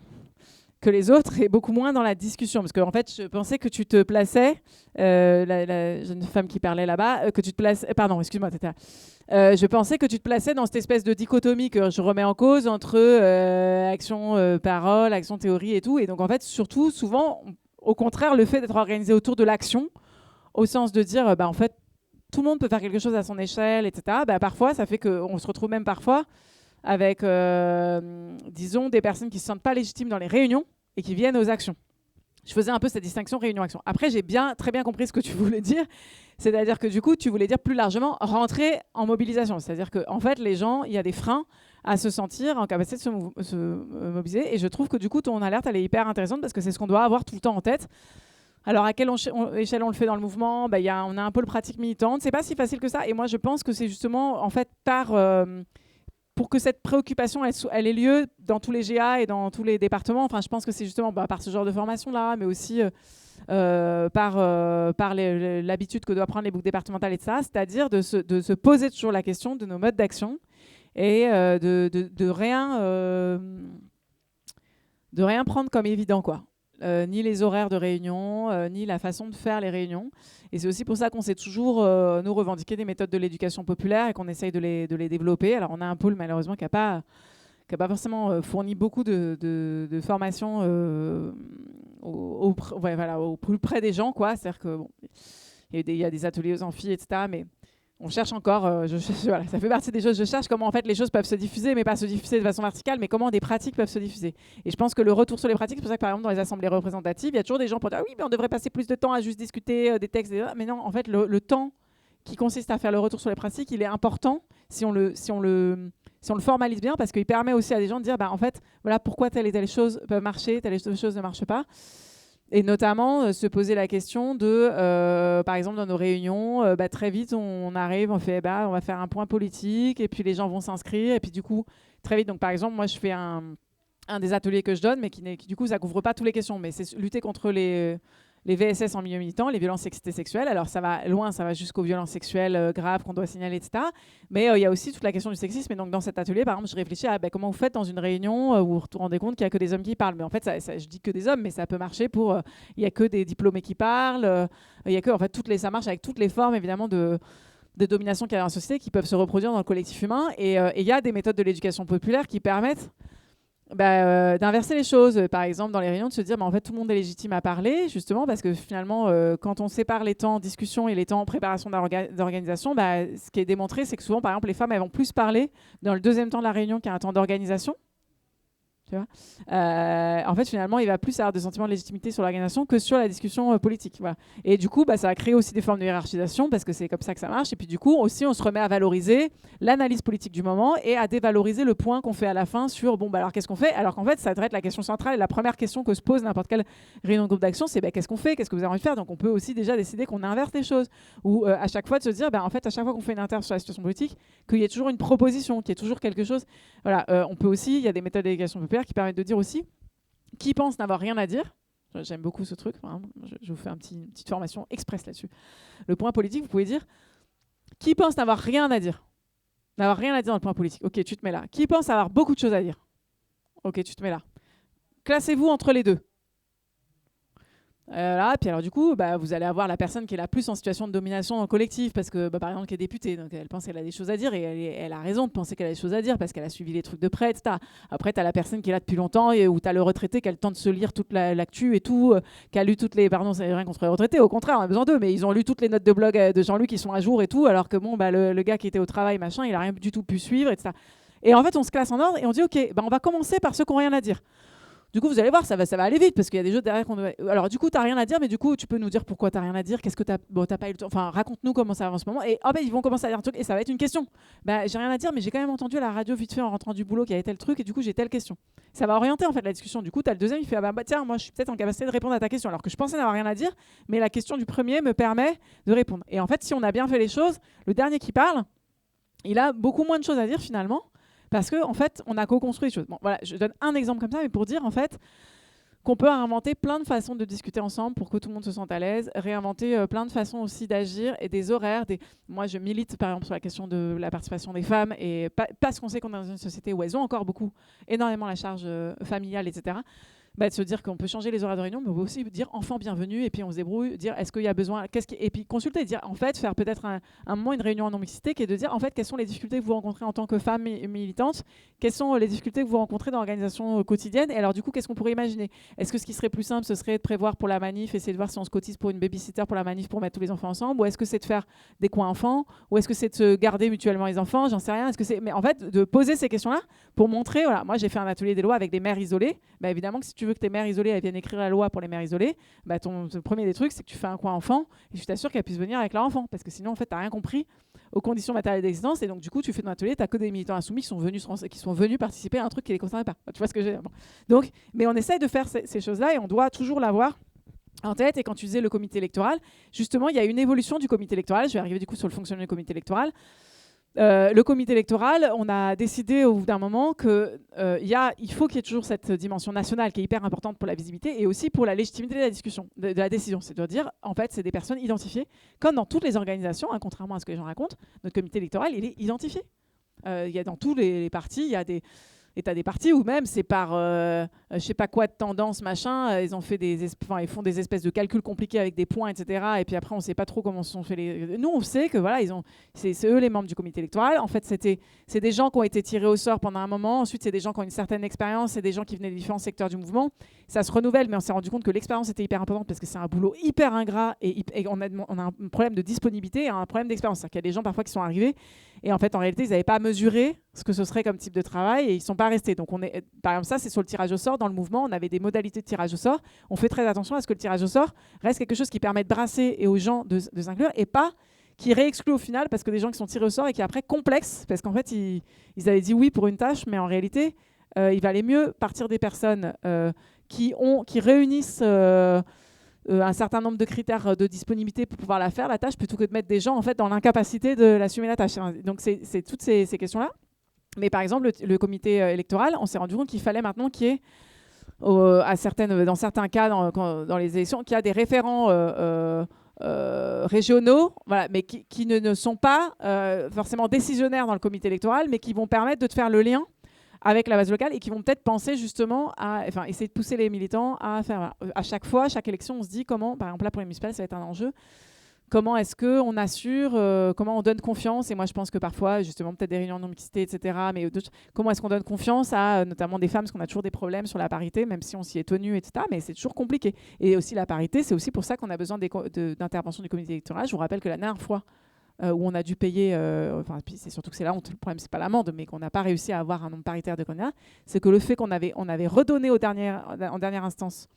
que les autres et beaucoup moins dans la discussion. Parce qu'en fait, je pensais que tu te plaçais, la jeune femme qui parlait là-bas, que tu te plaçais... Pardon, excuse-moi, t'étais là. Je pensais que tu te plaçais dans cette espèce de dichotomie que je remets en cause entre action, parole, action, théorie et tout. Et donc, en fait, surtout, souvent, au contraire, le fait d'être organisé autour de l'action, au sens de dire, en fait, tout le monde peut faire quelque chose à son échelle, etc. Parfois, ça fait qu'on se retrouve même parfois avec, disons, des personnes qui ne se sentent pas légitimes dans les réunions et qui viennent aux actions. je faisais un peu cette distinction réunion-action. Après, j'ai très bien compris ce que tu voulais dire. C'est-à-dire que du coup, tu voulais dire plus largement rentrer en mobilisation. C'est-à-dire qu'en fait, les gens, il y a des freins à se sentir en capacité de se mobiliser. Et je trouve que du coup, ton alerte, elle est hyper intéressante parce que c'est ce qu'on doit avoir tout le temps en tête. Alors, à quelle échelle on le fait dans le mouvement ? On a un pôle pratique militante. C'est pas si facile que ça. Et moi, je pense que c'est justement, en fait, pour que cette préoccupation, elle ait lieu dans tous les GA et dans tous les départements. Enfin, je pense que c'est justement par ce genre de formation-là, mais aussi par l'habitude que doivent prendre les boucles départementales et de ça, c'est-à-dire de se poser toujours la question de nos modes d'action et de rien prendre comme évident, quoi. Ni les horaires de réunion, ni la façon de faire les réunions. Et c'est aussi pour ça qu'on s'est toujours, nous, revendiquer des méthodes de l'éducation populaire et qu'on essaye de les développer. Alors, on a un pôle, malheureusement, qui n'a pas forcément fourni beaucoup de formation au plus près des gens, quoi. C'est-à-dire que, bon, il y a des ateliers aux amphis, etc., mais on cherche encore, voilà, ça fait partie des choses, je cherche comment en fait les choses peuvent se diffuser, mais pas se diffuser de façon verticale, mais comment des pratiques peuvent se diffuser. Et je pense que le retour sur les pratiques, c'est pour ça que par exemple dans les assemblées représentatives, il y a toujours des gens pour dire oui, mais on devrait passer plus de temps à juste discuter des textes, mais non, en fait le temps qui consiste à faire le retour sur les pratiques, il est important si on le formalise bien, parce qu'il permet aussi à des gens de dire en fait, voilà pourquoi telle et telle chose peut marcher, telle et telle chose ne marche pas. Et notamment se poser la question de, par exemple, dans nos réunions, très vite, on arrive, on fait, on va faire un point politique, et puis les gens vont s'inscrire, et puis du coup, très vite, donc par exemple, moi, je fais un des ateliers que je donne, mais qui du coup, ça couvre pas toutes les questions, mais c'est lutter contre les VSS en milieu militant, les violences sexuelles. Alors ça va loin, ça va jusqu'aux violences sexuelles graves qu'on doit signaler, etc. Mais il y a aussi toute la question du sexisme. Et donc dans cet atelier, par exemple, je réfléchis à comment vous faites dans une réunion où vous vous rendez compte qu'il n'y a que des hommes qui parlent. Mais en fait, je dis que des hommes, mais ça peut marcher pour... Il n'y a que des diplômés qui parlent. Il y a que... En fait, ça marche avec toutes les formes, évidemment, de domination qu'il y a dans la société qui peuvent se reproduire dans le collectif humain. Et il y a des méthodes de l'éducation populaire qui permettent d'inverser les choses, par exemple dans les réunions, de se dire en fait tout le monde est légitime à parler, justement parce que finalement quand on sépare les temps discussion et les temps préparation d'organisation, ce qui est démontré, c'est que souvent par exemple les femmes elles vont plus parler dans le deuxième temps de la réunion qu'il y a un temps d'organisation. Tu vois, en fait finalement il va plus avoir de sentiments de légitimité sur l'organisation que sur la discussion politique, voilà. Et du coup ça va créer aussi des formes de hiérarchisation parce que c'est comme ça que ça marche, et puis du coup aussi on se remet à valoriser l'analyse politique du moment et à dévaloriser le point qu'on fait à la fin sur alors qu'est-ce qu'on fait, alors qu'en fait ça devrait être la question centrale et la première question que se pose n'importe quelle réunion de groupe d'action, c'est qu'est-ce qu'on fait, qu'est-ce que vous avez envie de faire. Donc on peut aussi déjà décider qu'on inverse les choses, ou à chaque fois de se dire en fait à chaque fois qu'on fait une inter sur la situation politique, qu'il y ait toujours une proposition, qu'il y ait toujours quelque chose, voilà. On peut aussi, il y a des méthodes d'éducation populaire qui permettent de dire aussi qui pense n'avoir rien à dire. J'aime beaucoup ce truc, je vous fais une petite formation express là-dessus. Le point politique, vous pouvez dire qui pense n'avoir rien à dire. N'avoir rien à dire dans le point politique. Ok, tu te mets là. Qui pense avoir beaucoup de choses à dire. Ok, tu te mets là. Classez-vous entre les deux. Là, puis alors du coup, vous allez avoir la personne qui est la plus en situation de domination dans le collectif, parce que par exemple qui est députée, donc elle pense qu'elle a des choses à dire, et elle a raison de penser qu'elle a des choses à dire parce qu'elle a suivi les trucs de près, etc. Après, tu as la personne qui est là depuis longtemps, et où tu as le retraité qui a le temps de se lire toute l'actu et tout, qui a lu toutes les... Pardon, c'est rien contre les retraités, au contraire, on a besoin d'eux, mais ils ont lu toutes les notes de blog de Jean-Luc qui sont à jour et tout, alors que le gars qui était au travail, machin, il a rien du tout pu suivre, etc. Et en fait, on se classe en ordre et on dit, ok, on va commencer par ceux qui n'ont rien à dire. Du coup, vous allez voir, ça va aller vite parce qu'il y a des jeux derrière qu'on doit... Alors, du coup, tu n'as rien à dire, mais du coup, tu peux nous dire pourquoi tu n'as rien à dire, qu'est-ce que tu n'as pas eu le temps. Enfin, raconte-nous comment ça va en ce moment. Et ils vont commencer à dire un truc et ça va être une question. J'ai rien à dire, mais j'ai quand même entendu à la radio vite fait en rentrant du boulot qu'il y avait tel truc et du coup, j'ai telle question. Ça va orienter en fait la discussion. Du coup, tu as le deuxième, il fait tiens, moi, je suis peut-être en capacité de répondre à ta question alors que je pensais n'avoir rien à dire, mais la question du premier me permet de répondre. Et en fait, si on a bien fait les choses, le dernier qui parle, il a beaucoup moins de choses à dire finalement parce qu'en fait, on a co-construit les choses. Bon, voilà, je donne un exemple comme ça, mais pour dire en fait qu'on peut inventer plein de façons de discuter ensemble pour que tout le monde se sente à l'aise, réinventer plein de façons aussi d'agir et des horaires. Moi, je milite par exemple sur la question de la participation des femmes, et parce qu'on sait qu'on est dans une société où elles ont encore énormément la charge familiale, etc. De se dire qu'on peut changer les horaires de réunion, mais on peut aussi dire enfant bienvenue, et puis on se débrouille, dire est-ce qu'il y a besoin, et puis consulter, dire en fait, faire peut-être un moment une réunion en non-mixité qui est de dire en fait quelles sont les difficultés que vous rencontrez en tant que femme militante, quelles sont les difficultés que vous rencontrez dans l'organisation quotidienne, et alors du coup qu'est-ce qu'on pourrait imaginer. Est-ce que ce qui serait plus simple ce serait de prévoir pour la manif, essayer de voir si on se cotise pour une babysitter pour la manif pour mettre tous les enfants ensemble, ou est-ce que c'est de faire des coins enfants, ou est-ce que c'est de se garder mutuellement les enfants, j'en sais rien. Mais en fait de poser ces questions-là pour montrer, voilà, moi j'ai fait un atelier des lois avec des mères isolées, évidemment que si tu veux que tes mères isolées elles viennent écrire la loi pour les mères isolées, bah, le premier des trucs, c'est que tu fais un coin enfant et je t'assure qu'elles puissent venir avec leur enfant. Parce que sinon, en fait, tu n'as rien compris aux conditions matérielles d'existence. Et donc, du coup, tu fais ton atelier, tu n'as que des militants insoumis qui sont venus participer à un truc qui ne les concernait pas. Tu vois ce que j'ai bon. Donc, mais on essaye de faire ces choses-là et on doit toujours l'avoir en tête. Et quand tu disais le comité électoral, justement, il y a une évolution du comité électoral. Je vais arriver du coup sur le fonctionnement du comité électoral. Le comité électoral, on a décidé au bout d'un moment qu'il faut qu'il y ait toujours cette dimension nationale qui est hyper importante pour la visibilité et aussi pour la légitimité de la discussion, de la décision. C'est de dire, en fait, c'est des personnes identifiées, comme dans toutes les organisations, hein, contrairement à ce que les gens racontent. Notre comité électoral, il est identifié. Il y a dans tous les partis, il y a des... Et tu as des partis où même c'est par, je sais pas quoi de tendance, machin, ils ils font des espèces de calculs compliqués avec des points, etc. Et puis après, on ne sait pas trop comment se sont fait les... Nous, on sait que voilà, c'est eux les membres du comité électoral. En fait, c'est des gens qui ont été tirés au sort pendant un moment. Ensuite, c'est des gens qui ont une certaine expérience. C'est des gens qui venaient des différents secteurs du mouvement. Ça se renouvelle, mais on s'est rendu compte que l'expérience était hyper importante parce que c'est un boulot hyper ingrat et on a un problème de disponibilité et un problème d'expérience. C'est-à-dire qu'il y a des gens parfois qui sont arrivés et en fait, en réalité, ils n'avaient pas mesuré ce que ce serait comme type de travail et ils ne sont pas restés. Donc, par exemple, ça, c'est sur le tirage au sort. Dans le mouvement, on avait des modalités de tirage au sort. On fait très attention à ce que le tirage au sort reste quelque chose qui permet de brasser et aux gens de s'inclure et pas qui réexclut au final parce que des gens qui sont tirés au sort et qui après complexent parce qu'en fait, ils avaient dit oui pour une tâche, mais en réalité, il valait mieux partir des personnes qui réunissent un certain nombre de critères de disponibilité pour pouvoir la faire, la tâche, plutôt que de mettre des gens en fait, dans l'incapacité de l'assumer la tâche. Donc, c'est toutes ces questions-là. Mais par exemple, le comité électoral, on s'est rendu compte qu'il fallait maintenant qu'il y ait, dans certains cas, dans les élections, qu'il y a des référents régionaux, voilà, mais qui ne sont pas forcément décisionnaires dans le comité électoral, mais qui vont permettre de te faire le lien avec la base locale et qui vont peut-être penser justement essayer de pousser les militants à faire. Voilà. À chaque fois, chaque élection, on se dit comment, par exemple là pour les municipales, ça va être un enjeu. Comment est-ce qu'on assure, comment on donne confiance, et moi je pense que parfois, justement, peut-être des réunions de non-mixité, etc., mais comment est-ce qu'on donne confiance à notamment des femmes, parce qu'on a toujours des problèmes sur la parité, même si on s'y est tenu, etc., mais c'est toujours compliqué. Et aussi la parité, c'est aussi pour ça qu'on a besoin d'intervention du comité électoral. Je vous rappelle que la dernière fois où on a dû payer, puis c'est surtout que c'est la honte, le problème c'est pas l'amende, mais qu'on n'a pas réussi à avoir un nombre paritaire de candidats, c'est que le fait qu'on avait redonné en dernière instance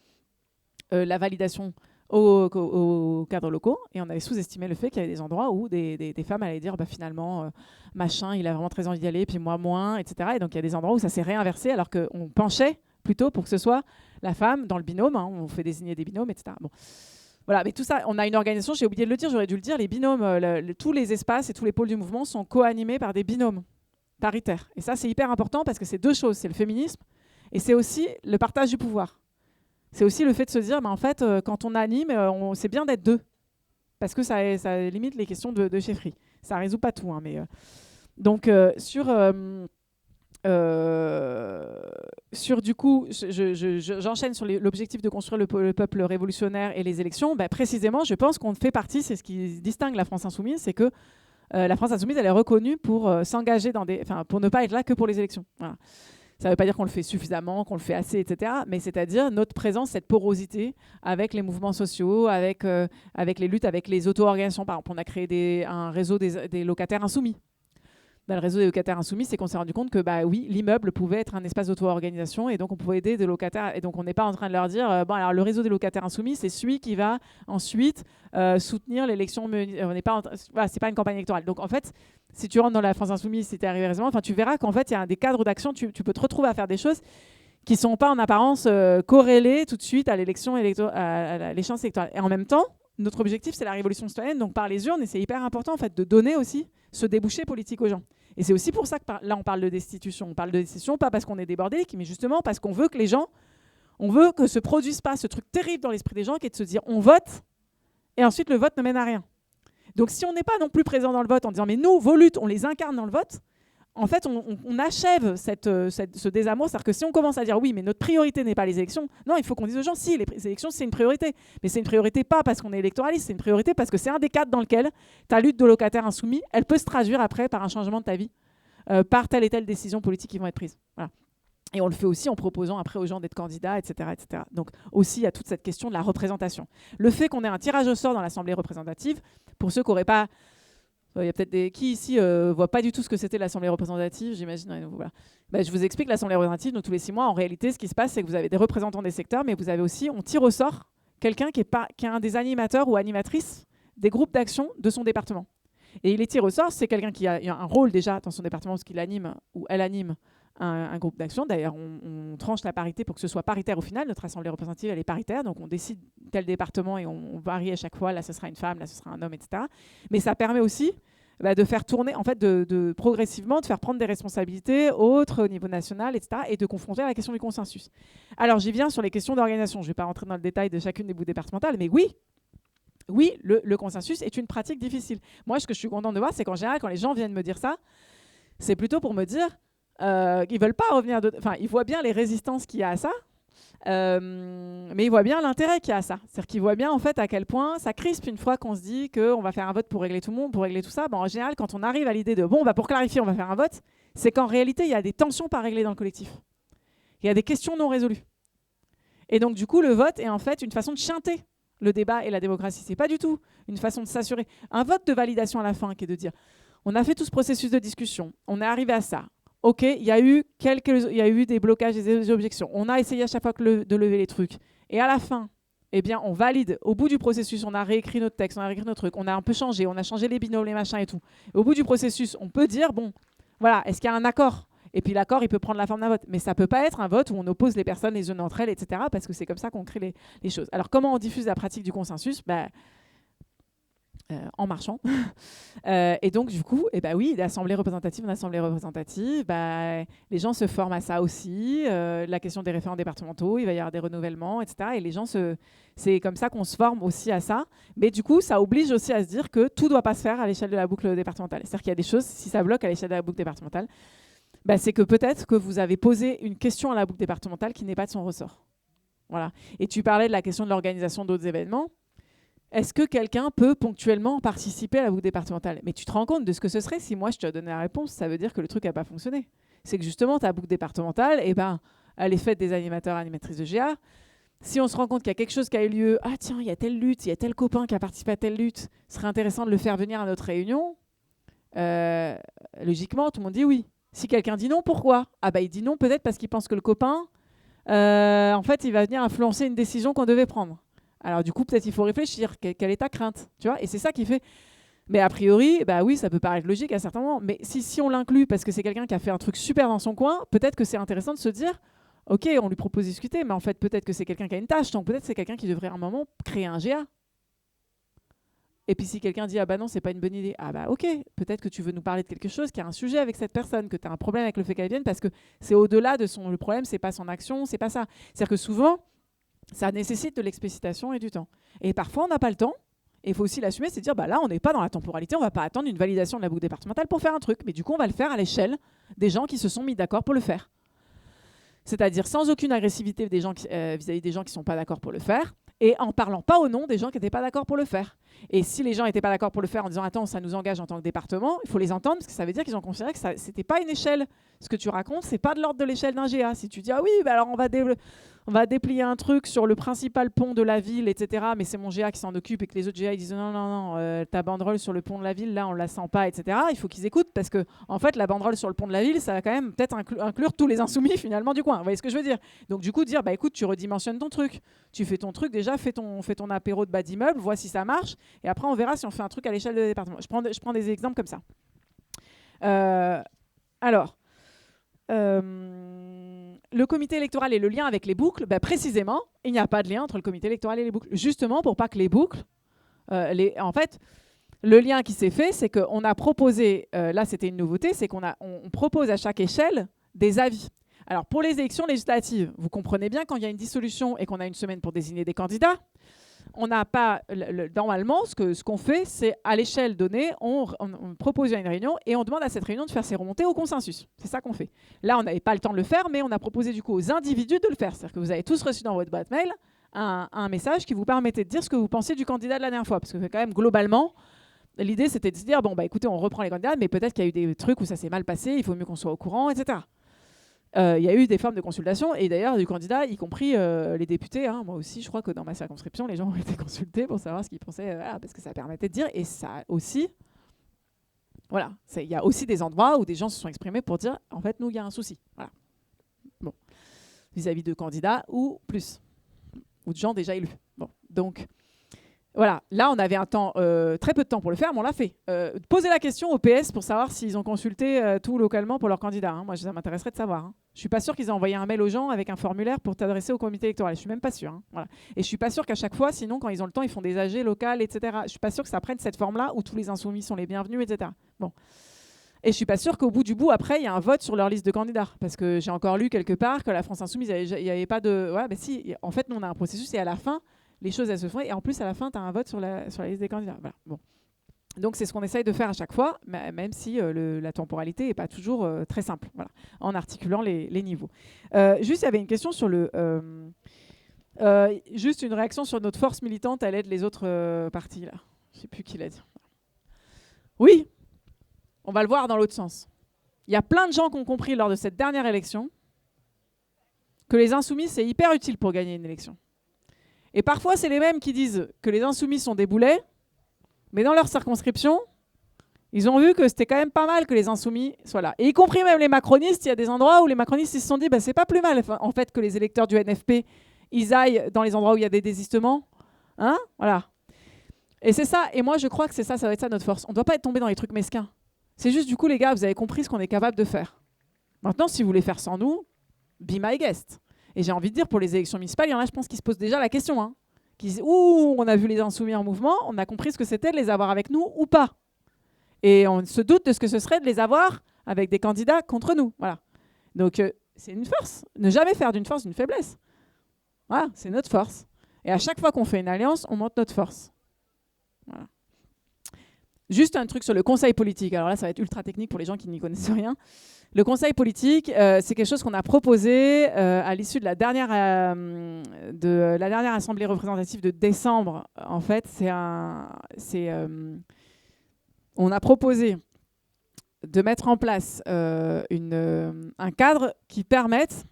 la validation aux cadres locaux, et on avait sous-estimé le fait qu'il y avait des endroits où des femmes allaient dire finalement machin il a vraiment très envie d'y aller puis moi moins, etc. Et donc il y a des endroits où ça s'est réinversé alors qu'on penchait plutôt pour que ce soit la femme dans le binôme, hein, on fait désigner des binômes, etc. Bon. Voilà, mais tout ça, on a une organisation, j'ai oublié de le dire, j'aurais dû le dire, les binômes, tous les espaces et tous les pôles du mouvement sont co-animés par des binômes paritaires. Et ça c'est hyper important parce que c'est deux choses, c'est le féminisme et c'est aussi le partage du pouvoir. C'est aussi le fait de se dire, en fait, quand on anime, c'est bien d'être deux. Parce que ça limite les questions de chefferie. Ça ne résout pas tout. Hein, mais, donc, du coup, j'enchaîne sur l'objectif de construire le peuple révolutionnaire et les élections. Précisément, je pense qu'on fait partie, c'est ce qui distingue la France insoumise, c'est que la France insoumise, elle est reconnue pour s'engager pour ne pas être là que pour les élections. Voilà. Ça ne veut pas dire qu'on le fait suffisamment, qu'on le fait assez, etc. Mais c'est-à-dire notre présence, cette porosité avec les mouvements sociaux, avec les luttes, avec les auto-organisations. Par exemple, on a créé un réseau des locataires insoumis. Dans le réseau des locataires insoumis, c'est qu'on s'est rendu compte que oui, l'immeuble pouvait être un espace d'auto-organisation et donc on pouvait aider des locataires. Et donc on n'est pas en train de leur dire alors le réseau des locataires insoumis, c'est celui qui va ensuite soutenir l'élection. On n'est pas, c'est pas une campagne électorale. Donc en fait, si tu rentres dans la France insoumise, si tu es arrivé récemment, tu verras qu'en fait il y a des cadres d'action. Tu peux te retrouver à faire des choses qui sont pas en apparence corrélées tout de suite à l'élection à l'échéance électorale. Et en même temps, notre objectif c'est la révolution citoyenne. Donc par les urnes, et c'est hyper important en fait de donner aussi ce débouché politique aux gens. Et c'est aussi pour ça que là, on parle de destitution. On parle de destitution, pas parce qu'on est débordé, mais justement parce qu'on veut que les gens, on veut que se produise pas ce truc terrible dans l'esprit des gens qui est de se dire on vote, et ensuite le vote ne mène à rien. Donc si on n'est pas non plus présent dans le vote en disant mais nous, vos luttes, on les incarne dans le vote, en fait, on achève ce désamour. C'est-à-dire que si on commence à dire oui, mais notre priorité n'est pas les élections, non, il faut qu'on dise aux gens si, les élections, c'est une priorité. Mais c'est une priorité pas parce qu'on est électoraliste, c'est une priorité parce que c'est un des cadres dans lequel ta lutte de locataire insoumis, elle peut se traduire après par un changement de ta vie, par telle et telle décision politique qui vont être prises. Voilà. Et on le fait aussi en proposant après aux gens d'être candidats, etc., etc. Donc aussi, il y a toute cette question de la représentation. Le fait qu'on ait un tirage au sort dans l'Assemblée représentative, pour ceux qui n'auraient pas Il y a peut-être des qui ici voient pas du tout ce que c'était l'Assemblée représentative, j'imagine. Voilà. Je vous explique l'Assemblée représentative. Donc tous les 6 mois, en réalité, ce qui se passe, c'est que vous avez des représentants des secteurs, mais vous avez aussi, on tire au sort quelqu'un qui est un des animateurs ou animatrices des groupes d'action de son département. Et il est tiré au sort, c'est quelqu'un qui a un rôle déjà dans son département parce qu'il anime ou elle anime un groupe d'action. D'ailleurs, on tranche la parité pour que ce soit paritaire au final. Notre assemblée représentative, elle est paritaire, donc on décide tel département et on varie à chaque fois. Là, ce sera une femme, là, ce sera un homme, etc. Mais ça permet aussi de faire tourner, en fait, de progressivement, de faire prendre des responsabilités autres au niveau national, etc. et de confronter à la question du consensus. Alors, j'y viens sur les questions d'organisation. Je ne vais pas rentrer dans le détail de chacune des bouts départementales, mais oui, le consensus est une pratique difficile. Moi, ce que je suis contente de voir, c'est qu'en général, quand les gens viennent me dire ça, c'est plutôt pour me dire qu'ils veulent pas revenir. Enfin, ils voient bien les résistances qu'il y a à ça, mais ils voient bien l'intérêt qu'il y a à ça. C'est-à-dire qu'ils voient bien en fait à quel point ça crispe une fois qu'on se dit qu'on va faire un vote pour régler tout le monde, pour régler tout ça. En général, quand on arrive à l'idée de pour clarifier, on va faire un vote, c'est qu'en réalité, il y a des tensions pas réglées dans le collectif. Il y a des questions non résolues. Et donc, du coup, le vote est en fait une façon de chanter le débat et la démocratie. C'est pas du tout une façon de s'assurer. Un vote de validation à la fin qui est de dire on a fait tout ce processus de discussion, on est arrivé à ça. Ok, il y a eu des blocages et des objections. On a essayé à chaque fois de lever les trucs. Et à la fin, on valide. Au bout du processus, on a réécrit notre texte, on a réécrit notre truc, on a un peu changé, on a changé les binômes, les machins et tout. Et au bout du processus, on peut dire, voilà, est-ce qu'il y a un accord ? Et puis l'accord, il peut prendre la forme d'un vote. Mais ça ne peut pas être un vote où on oppose les personnes les unes entre elles, etc. Parce que c'est comme ça qu'on crée les choses. Alors, comment on diffuse la pratique du consensus ? En marchant. Et donc, du coup, oui, d'assemblée représentative en assemblée représentative, les gens se forment à ça aussi. La question des référents départementaux, il va y avoir des renouvellements, etc. Et les gens, c'est comme ça qu'on se forme aussi à ça. Mais du coup, ça oblige aussi à se dire que tout ne doit pas se faire à l'échelle de la boucle départementale. C'est-à-dire qu'il y a des choses, si ça bloque à l'échelle de la boucle départementale, c'est que peut-être que vous avez posé une question à la boucle départementale qui n'est pas de son ressort. Voilà. Et tu parlais de la question de l'organisation d'autres événements. Est-ce que quelqu'un peut ponctuellement participer à la boucle départementale ? Mais tu te rends compte de ce que ce serait si moi je te donnais la réponse, ça veut dire que le truc n'a pas fonctionné. C'est que justement ta boucle départementale, elle est faite des animateurs et animatrices de GA. Si on se rend compte qu'il y a quelque chose qui a eu lieu, ah tiens, il y a telle lutte, il y a tel copain qui a participé à telle lutte, ce serait intéressant de le faire venir à notre réunion, logiquement tout le monde dit oui. Si quelqu'un dit non, pourquoi ? Il dit non peut-être parce qu'il pense que le copain, en fait, il va venir influencer une décision qu'on devait prendre. Alors du coup, peut-être il faut réfléchir. Quelle est ta crainte ? Tu vois ? Et c'est ça qui fait... Mais a priori, oui, ça peut paraître logique à certains moments. Mais si on l'inclut parce que c'est quelqu'un qui a fait un truc super dans son coin, peut-être que c'est intéressant de se dire, ok, on lui propose de discuter, mais en fait, peut-être que c'est quelqu'un qui a une tâche. Donc peut-être que c'est quelqu'un qui devrait à un moment créer un GA. Et puis si quelqu'un dit, non, c'est pas une bonne idée. Ok, peut-être que tu veux nous parler de quelque chose, qui a un sujet avec cette personne, que tu as un problème avec le fait qu'elle vienne, parce que c'est au-delà de le problème, c'est pas son action, c'est pas ça. C'est-à-dire que souvent, ça nécessite de l'explicitation et du temps. Et parfois, on n'a pas le temps. Et il faut aussi l'assumer, c'est de dire, là, on n'est pas dans la temporalité, on ne va pas attendre une validation de la boucle départementale pour faire un truc. Mais du coup, on va le faire à l'échelle des gens qui se sont mis d'accord pour le faire. C'est-à-dire sans aucune agressivité des gens vis-à-vis des gens qui ne sont pas d'accord pour le faire, et en parlant pas au nom des gens qui n'étaient pas d'accord pour le faire. Et si les gens n'étaient pas d'accord pour le faire en disant, attends, ça nous engage en tant que département, il faut les entendre, parce que ça veut dire qu'ils ont considéré que ce n'était pas une échelle. Ce que tu racontes, ce n'est pas de l'ordre de l'échelle d'un GA. Si tu dis, ah oui, alors on va déplier un truc sur le principal pont de la ville, etc. Mais c'est mon GA qui s'en occupe et que les autres GA ils disent non, ta banderole sur le pont de la ville, là on la sent pas, etc. Il faut qu'ils écoutent parce que en fait la banderole sur le pont de la ville, ça va quand même peut-être inclure tous les insoumis finalement du coin. Vous voyez ce que je veux dire ? Donc du coup dire écoute, tu redimensionnes ton truc, tu fais ton truc déjà, fais ton apéro de bas d'immeuble, vois si ça marche et après on verra si on fait un truc à l'échelle de département. Je prends des exemples comme ça. Le comité électoral et le lien avec les boucles, précisément, il n'y a pas de lien entre le comité électoral et les boucles. Justement, pour pas que les boucles... en fait, le lien qui s'est fait, c'est qu'on a proposé... là, c'était une nouveauté, c'est qu'on propose à chaque échelle des avis. Alors, pour les élections législatives, vous comprenez bien, quand il y a une dissolution et qu'on a une semaine pour désigner des candidats, on n'a pas... Normalement, ce qu'on fait, c'est à l'échelle donnée, on propose une réunion et on demande à cette réunion de faire ses remontées au consensus. C'est ça qu'on fait. Là, on n'avait pas le temps de le faire, mais on a proposé du coup aux individus de le faire. C'est-à-dire que vous avez tous reçu dans votre boîte mail un message qui vous permettait de dire ce que vous pensiez du candidat de la dernière fois. Parce que quand même, globalement, l'idée, c'était de se dire, écoutez, on reprend les candidats, mais peut-être qu'il y a eu des trucs où ça s'est mal passé, il faut mieux qu'on soit au courant, etc. Il y a eu des formes de consultation et d'ailleurs du candidat, y compris les députés. Moi aussi, je crois que dans ma circonscription, les gens ont été consultés pour savoir ce qu'ils pensaient, parce que ça permettait de dire. Et ça aussi, Voilà, il y a aussi des endroits où des gens se sont exprimés pour dire, en fait, nous, il y a un souci. Voilà. Bon. Vis-à-vis de candidats ou plus, ou de gens déjà élus. Bon. Donc, voilà, là, on avait très peu de temps pour le faire, mais on l'a fait. Poser la question au PS pour savoir s'ils ont consulté tout localement pour leurs candidats. Hein. Moi, ça m'intéresserait de savoir. Hein. Je ne suis pas sûre qu'ils aient envoyé un mail aux gens avec un formulaire pour t'adresser au comité électoral. Je ne suis même pas sûre. Hein. Voilà. Et je ne suis pas sûre qu'à chaque fois, sinon, quand ils ont le temps, ils font des AG locales, etc. Je ne suis pas sûre que ça prenne cette forme-là où tous les insoumis sont les bienvenus, etc. Bon. Et je ne suis pas sûre qu'au bout du bout, après, il y a un vote sur leur liste de candidats. Parce que j'ai encore lu quelque part que la France Insoumise, il n'y avait pas de... Ouais, ben si, en fait, nous, on a un processus et à la fin, les choses, elles se font. Et en plus, à la fin, tu as un vote sur la liste des candidats. Voilà. Bon. Donc, c'est ce qu'on essaye de faire à chaque fois, même si la temporalité n'est pas toujours très simple, voilà, en articulant les niveaux. Juste, il y avait une question sur le... juste une réaction sur notre force militante à l'aide les autres partis. Là. Je ne sais plus qui l'a dit. Oui, on va le voir dans l'autre sens. Il y a plein de gens qui ont compris lors de cette dernière élection que les insoumis, c'est hyper utile pour gagner une élection. Et parfois, c'est les mêmes qui disent que les insoumis sont des boulets, mais dans leur circonscription, ils ont vu que c'était quand même pas mal que les insoumis soient là. Et y compris même les macronistes, il y a des endroits où les macronistes ils se sont dit c'est pas plus mal en fait que les électeurs du NFP, ils aillent dans les endroits où il y a des désistements. Hein, voilà. Et c'est ça, et moi je crois que c'est ça, ça va être ça notre force. On ne doit pas être tombé dans les trucs mesquins. C'est juste du coup les gars, vous avez compris ce qu'on est capable de faire. Maintenant, si vous voulez faire sans nous, be my guest. Et j'ai envie de dire, pour les élections municipales, il y en a, je pense, qui se posent déjà la question. Hein, qui disent, ouh, on a vu les insoumis en mouvement, on a compris ce que c'était de les avoir avec nous ou pas. Et on se doute de ce que ce serait de les avoir avec des candidats contre nous. Voilà. Donc, c'est une force. Ne jamais faire d'une force une faiblesse. Voilà, c'est notre force. Et à chaque fois qu'on fait une alliance, on monte notre force. Voilà. Juste un truc sur le conseil politique. Alors là, ça va être ultra technique pour les gens qui n'y connaissent rien. Le conseil politique, c'est quelque chose qu'on a proposé à l'issue de la dernière assemblée représentative de décembre. En fait, on a proposé de mettre en place un cadre qui permette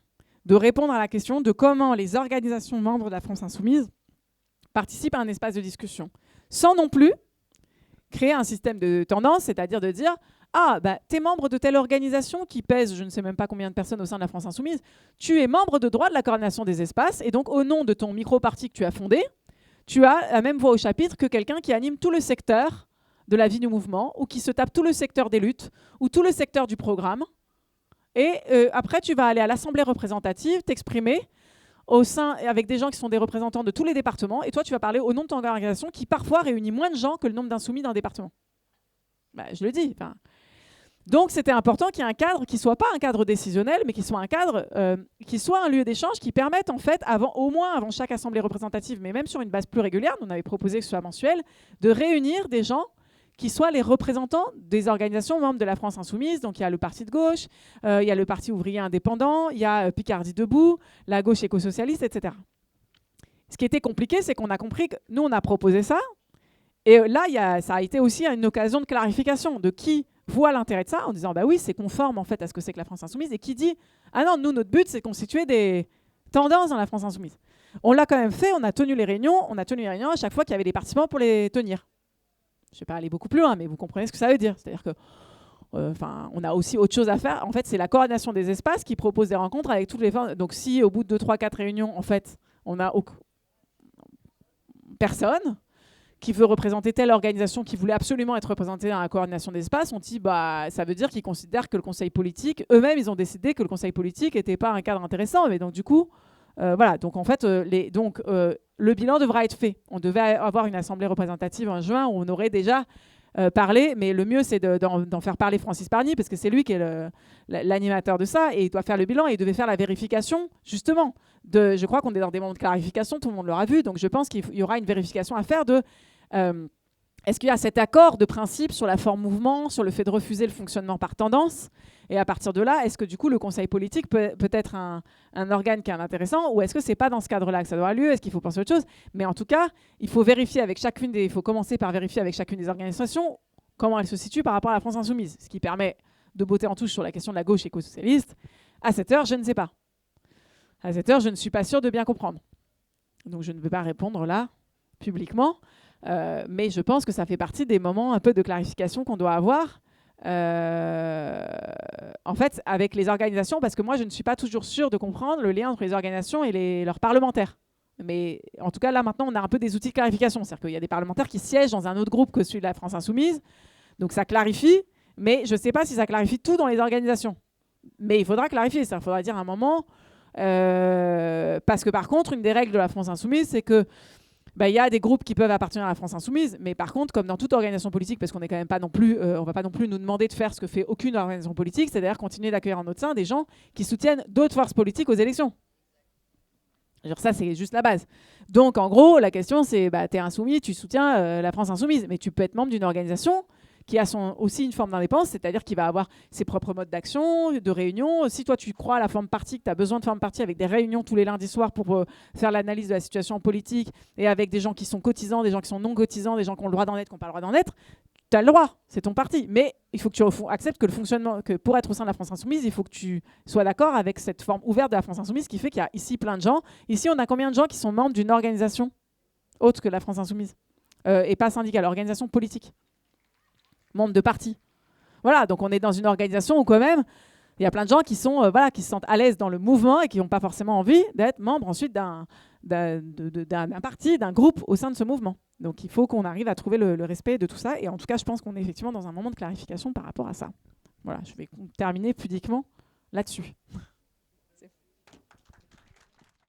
de répondre à la question de comment les organisations membres de la France Insoumise participent à un espace de discussion, sans non plus créer un système de tendance, c'est-à-dire de dire t'es membre de telle organisation qui pèse je ne sais même pas combien de personnes au sein de la France Insoumise, tu es membre de droit de la coordination des espaces, et donc au nom de ton micro-parti que tu as fondé, tu as la même voix au chapitre que quelqu'un qui anime tout le secteur de la vie du mouvement, ou qui se tape tout le secteur des luttes, ou tout le secteur du programme. Et après, tu vas aller à l'Assemblée représentative, t'exprimer avec des gens qui sont des représentants de tous les départements, et toi, tu vas parler au nom de ton organisation qui parfois réunit moins de gens que le nombre d'insoumis d'un département. Je le dis. Donc, c'était important qu'il y ait un cadre qui ne soit pas un cadre décisionnel, mais qui soit un cadre qui soit un lieu d'échange qui permette, en fait, au moins avant chaque assemblée représentative, mais même sur une base plus régulière, on avait proposé que ce soit mensuel, de réunir des gens qui soient les représentants des organisations membres de la France Insoumise. Donc, il y a le Parti de gauche, il y a le Parti ouvrier indépendant, il y a Picardie debout, la gauche éco-socialiste, etc. Ce qui était compliqué, c'est qu'on a compris que nous, on a proposé ça. Et là, ça a été aussi une occasion de clarification de qui voit l'intérêt de ça, en disant oui, c'est conforme en fait à ce que c'est que la France Insoumise, et qui dit non, nous, notre but, c'est de constituer des tendances dans la France Insoumise. On l'a quand même fait, on a tenu les réunions à chaque fois qu'il y avait des participants pour les tenir. Je ne vais pas aller beaucoup plus loin, mais vous comprenez ce que ça veut dire. C'est-à-dire que on a aussi autre chose à faire. En fait, c'est la coordination des espaces qui propose des rencontres avec toutes les formes. Donc, si au bout de 2, 3, 4 réunions, en fait, on n'a personne qui veut représenter telle organisation qui voulait absolument être représentée dans la coordination des espaces, on dit ça veut dire qu'ils considèrent que le conseil politique, eux-mêmes, ils ont décidé que le conseil politique n'était pas un cadre intéressant. Mais donc, du coup, voilà. Donc, en fait, le bilan devra être fait. On devait avoir une assemblée représentative en juin où on aurait déjà parlé, mais le mieux, c'est d'en faire parler Francis Pargny, parce que c'est lui qui est l'animateur de ça, et il doit faire le bilan, et il devait faire la vérification, justement. Je crois qu'on est dans des moments de clarification, tout le monde l'aura vu, donc je pense qu'il y aura une vérification à faire de... est-ce qu'il y a cet accord de principe sur la forme mouvement, sur le fait de refuser le fonctionnement par tendance? Et à partir de là, est-ce que du coup le conseil politique peut être un organe qui est intéressant, ou est-ce que c'est pas dans ce cadre-là que ça doit avoir lieu? Est-ce qu'il faut penser à autre chose? Mais en tout cas, il faut commencer par vérifier avec chacune des organisations comment elle se situe par rapport à la France Insoumise, ce qui permet de botter en touche sur la question de la gauche éco-socialiste. À cette heure, je ne sais pas. À cette heure, je ne suis pas sûre de bien comprendre. Donc je ne vais pas répondre là publiquement. Mais je pense que ça fait partie des moments un peu de clarification qu'on doit avoir En fait, avec les organisations, parce que moi, je ne suis pas toujours sûre de comprendre le lien entre les organisations et leurs parlementaires. Mais en tout cas, là, maintenant, on a un peu des outils de clarification. C'est-à-dire qu'il y a des parlementaires qui siègent dans un autre groupe que celui de la France Insoumise. Donc, ça clarifie, mais je ne sais pas si ça clarifie tout dans les organisations. Mais il faudra clarifier, il faudra dire à un moment... parce que par contre, une des règles de la France Insoumise, c'est que y a des groupes qui peuvent appartenir à la France Insoumise, mais par contre, comme dans toute organisation politique, parce qu'on n'est quand même pas non plus, on va pas non plus nous demander de faire ce que fait aucune organisation politique, c'est-à-dire continuer d'accueillir en notre sein des gens qui soutiennent d'autres forces politiques aux élections. Genre ça, c'est juste la base. Donc en gros, la question c'est, t'es insoumis, tu soutiens la France Insoumise, mais tu peux être membre d'une organisation qui a aussi une forme d'indépendance, c'est-à-dire qu'il va avoir ses propres modes d'action, de réunion. Si toi, tu crois à la forme parti, que tu as besoin de forme parti avec des réunions tous les lundis soirs pour faire l'analyse de la situation politique et avec des gens qui sont cotisants, des gens qui sont non cotisants, des gens qui ont le droit d'en être, qui n'ont pas le droit d'en être, tu as le droit, c'est ton parti. Mais il faut que tu acceptes que le fonctionnement, que pour être au sein de la France Insoumise, il faut que tu sois d'accord avec cette forme ouverte de la France Insoumise, qui fait qu'il y a ici plein de gens. Ici, on a combien de gens qui sont membres d'une organisation autre que la France Insoumise et pas syndicale, organisation politique, membres de parti. Voilà, donc on est dans une organisation où quand même, il y a plein de gens qui sont qui se sentent à l'aise dans le mouvement et qui n'ont pas forcément envie d'être membres ensuite d'un parti, d'un groupe au sein de ce mouvement. Donc il faut qu'on arrive à trouver le respect de tout ça. Et en tout cas, je pense qu'on est effectivement dans un moment de clarification par rapport à ça. Voilà, je vais terminer pudiquement là-dessus.